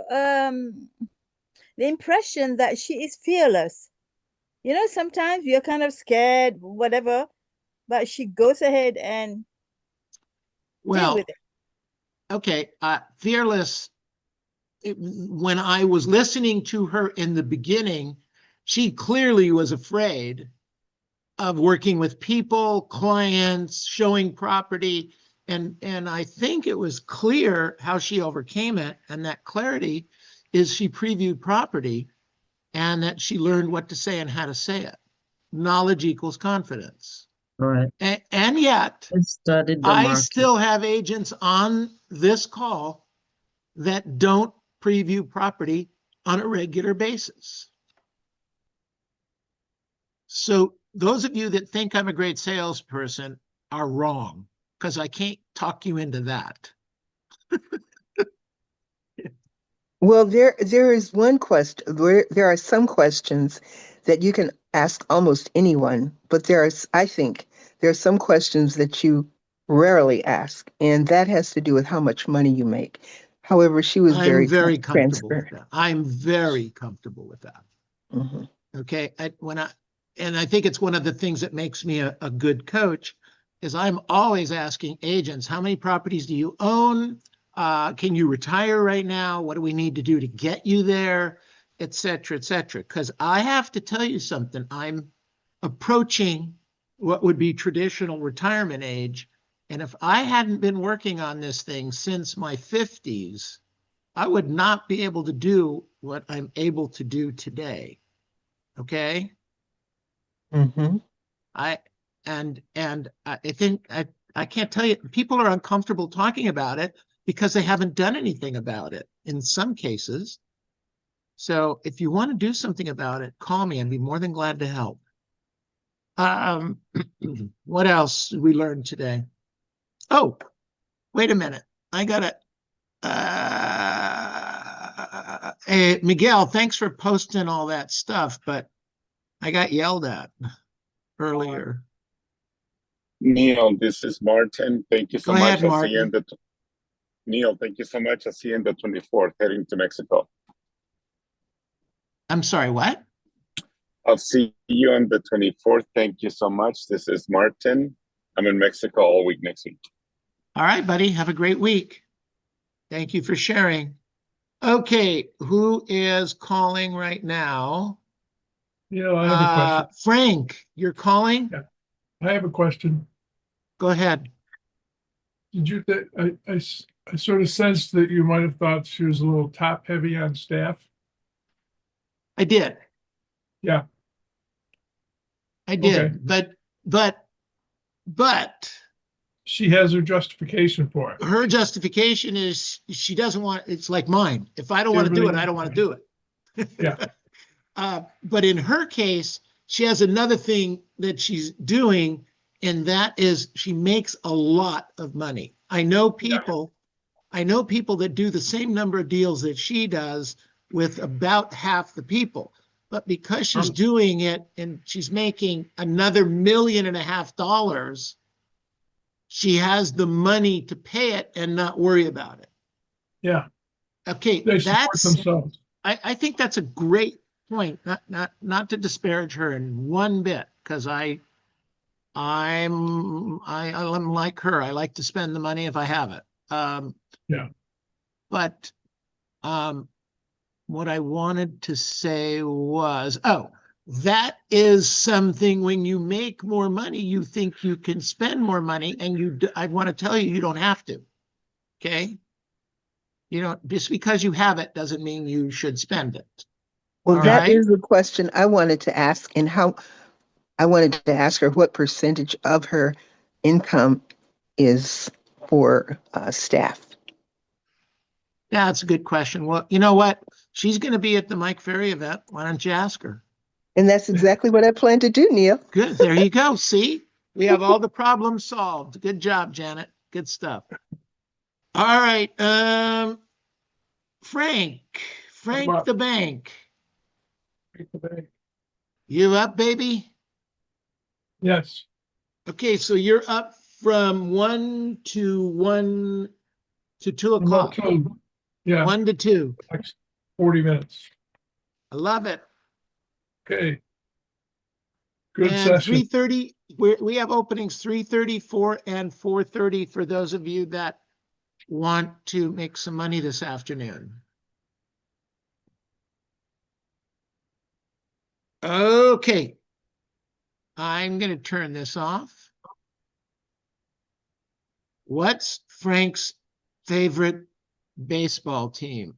the impression that she is fearless. Sometimes you're kind of scared, whatever, but she goes ahead and deal with it. Okay, fearless. When I was listening to her in the beginning, she clearly was afraid of working with people, clients, showing property. And I think it was clear how she overcame it. And that clarity is she previewed property and that she learned what to say and how to say it. Knowledge equals confidence. Right. And yet, I studied the I market. still have agents on this call that don't preview property on a regular basis. So those of you that think I'm a great salesperson are wrong, because I can't talk you into that. Well, there is one question. There are some questions that you can ask almost anyone, but I think there are some questions that you rarely ask, and that has to do with how much money you make. However, she was I'm very comfortable with transparent. that. I'm very comfortable with that. Okay, and I think it's one of the things that makes me a good coach is I'm always asking agents, how many properties do you own? Can you retire right now? What do we need to do to get you there, et cetera, et cetera? Because I have to tell you something. I'm approaching what would be traditional retirement age. And if I hadn't been working on this thing since my 50s, I would not be able to do what I'm able to do today. Okay? I think I can't tell you, people are uncomfortable talking about it because they haven't done anything about it in some cases. So if you want to do something about it, call me. I'd be more than glad to help. What else did we learn today? Oh, wait a minute. I got it. Hey, Miguel, thanks for posting all that stuff, but I got yelled at earlier. Neil, this is Martin. Thank you so Go much. ahead, I'll see you Martin. Neil, thank you so much. I'll see you on the 24th, heading to Mexico. I'm sorry, what? I'll see you on the 24th. Thank you so much. This is Martin. I'm in Mexico all week next week. All right, buddy. Have a great week. Thank you for sharing. Okay, who is calling right now? Yeah, I have a question. Frank, you're calling? Yeah. I have a question. Go ahead. Did you think I sort of sensed that you might have thought she was a little top heavy on staff? I did. Yeah. I did. Okay. But she has her justification for it. Her justification is she doesn't want, it's like mine. If I don't want to do it, I don't want to do it. Yeah. But in her case, she has another thing that she's doing, and that is she makes a lot of money. I know people that do the same number of deals that she does with about half the people. But because she's doing it and she's making another $1.5 million, she has the money to pay it and not worry about it. Yeah. Okay, They support themselves. I think that's a great point. Not to disparage her in one bit, because I'm like her. I like to spend the money if I have it. Yeah. But what I wanted to say was, that is something when you make more money, you think you can spend more money, and I want to tell you, you don't have to. Okay. You know, just because you have it doesn't mean you should spend it. Well, All that right? is the question I wanted to ask, and how I wanted to ask her what percentage of her income is for staff. Yeah, that's a good question. Well, you know what? She's going to be at the Mike Ferry event. Why don't you ask her? And that's exactly what I plan to do, Neil. Good. There you go. See, we have all the problems solved. Good job, Janet. Good stuff. All right. Frank up. the bank. You up, baby? Yes. Okay, so you're up from 1 to 2 I'm up o'clock. till, yeah, 1 to 2. next 40 minutes. I love it. Okay. Good And session. 3:30, we have openings 3:30, 4, and 4:30 for those of you that want to make some money this afternoon. Okay. I'm going to turn this off. What's Frank's favorite baseball team?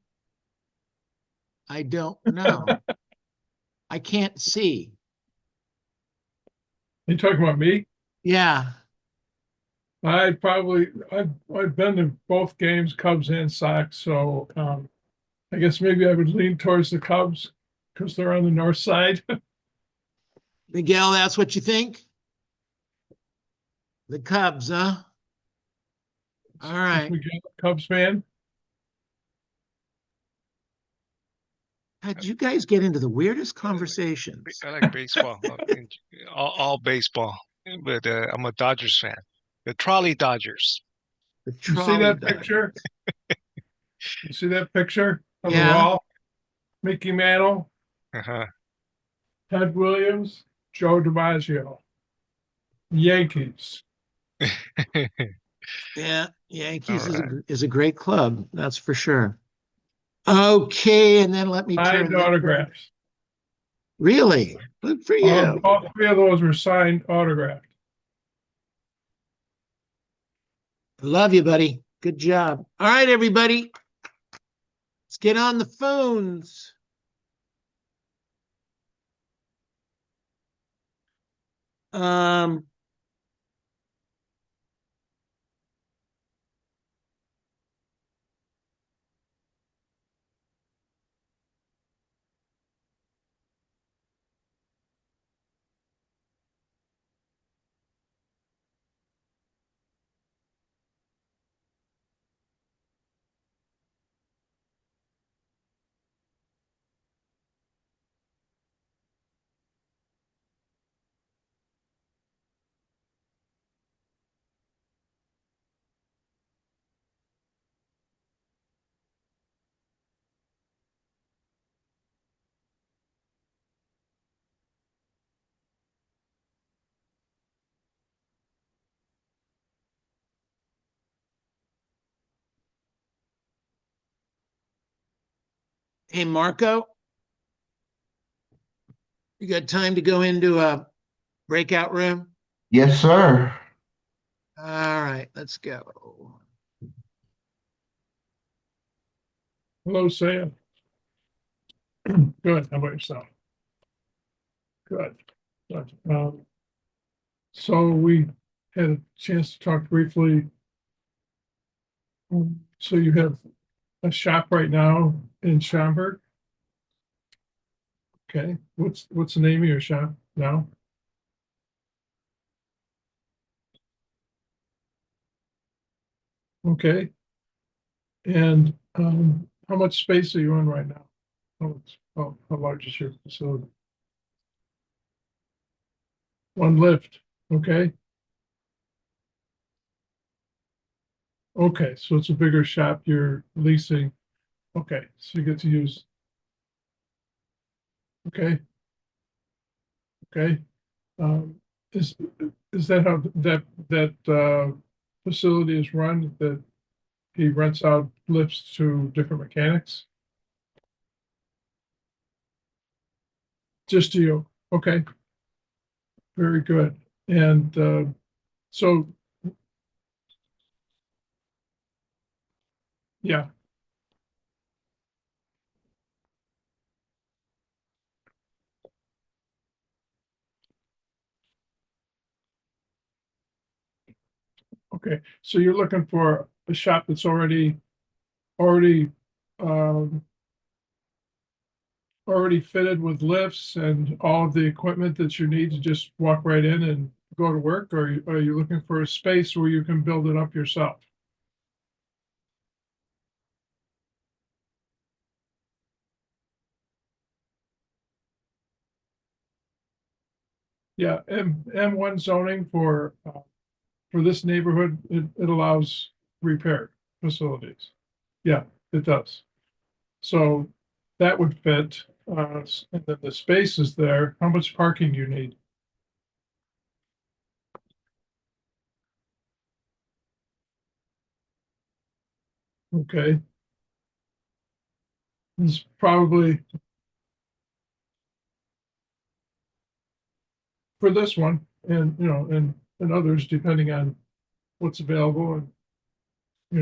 I don't know. I can't see. You talking about me? Yeah. I've been to both games, Cubs and Sox, so I guess maybe I would lean towards the Cubs because they're on the north side. Miguel, that's what you think? The Cubs, huh? All right. Cubs fan. How'd you guys get into the weirdest conversations? I like baseball, all baseball, but I'm a Dodgers fan. The Trolley Dodgers. The You see trolley that Dodgers. picture? You see that picture on Yeah. the wall? Mickey Mantle, Uh-huh. Ted Williams, Joe DiMaggio. Yankees. Yeah, Yankees All right. is a great club, that's for sure. Okay, and then let me turn Signed that. autographs. Really? Good for you. All three of those were signed autographed. Love you, buddy. Good job. All right, everybody. Let's get on the phones. Hey, Marco, you got time to go into a breakout room? Yes, sir. All right, let's go. Hello, Sam. Good. How about yourself? Good. Good. So we had a chance to talk briefly. So you have a shop right now in Schaumburg? Okay, what's the name of your shop now? Okay. And how much space are you in right now? How large is your facility? One lift, okay? Okay, so it's a bigger shop you're leasing. Okay, so you get to use. Okay. Okay. Um, is that how that facility is run? That he rents out lifts to different mechanics? Just to you? Okay. Very good. And so, yeah. Okay, so you're looking for a shop that's already, um, already fitted with lifts and all of the equipment that you need to just walk right in and go to work, or are you looking for a space where you can build it up yourself? Yeah, M1 zoning for this neighborhood, it allows repair facilities. Yeah, it does. So that would fit, and then the space is there. How much parking do you need? Okay. It's probably for this one and, and others, depending on what's available and,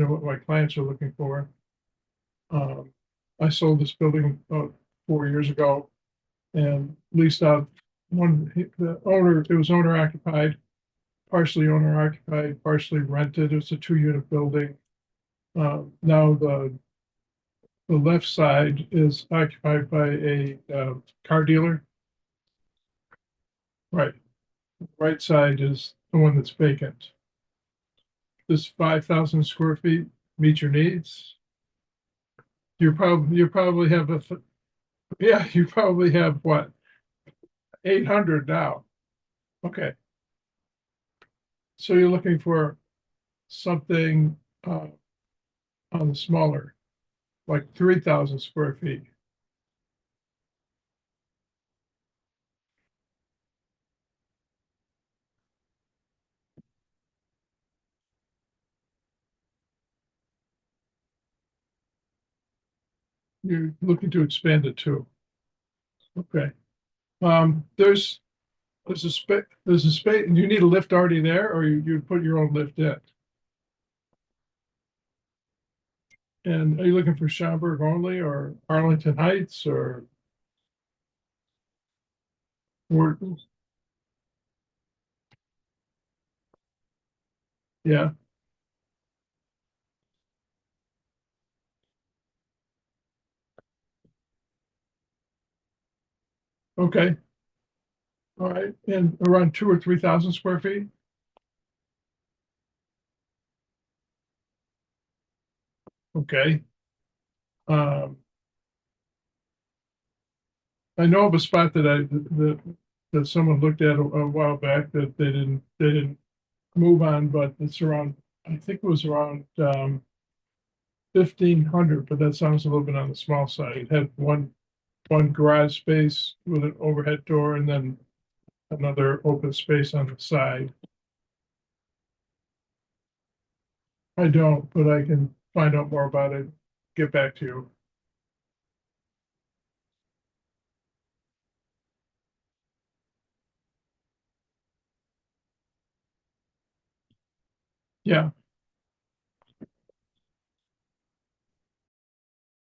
what my clients are looking for. Um, I sold this building about 4 years ago and leased out the owner, it was owner occupied, partially owner occupied, partially rented. It's a 2-unit building. Now the left side is occupied by a car dealer. Right. Right side is the one that's vacant. Does 5,000 square feet meet your needs? You probably have yeah, you probably have what? 800 now. Okay. So you're looking for something on the smaller, like 3,000 square feet. You're looking to expand it too. Okay. There's a space, you need a lift already there, or you put your own lift in? And are you looking for Schaumburg only, or Arlington Heights, or? Yeah, okay. All right, and around 2 or 3,000 square feet? Okay. Um, I know of a spot that someone looked at a while back that they didn't move on, but it's around, I think it was around 1,500, but that sounds a little bit on the small side. It had one garage space with an overhead door and then another open space on the side. I don't, but I can find out more about it, get back to you. Yeah,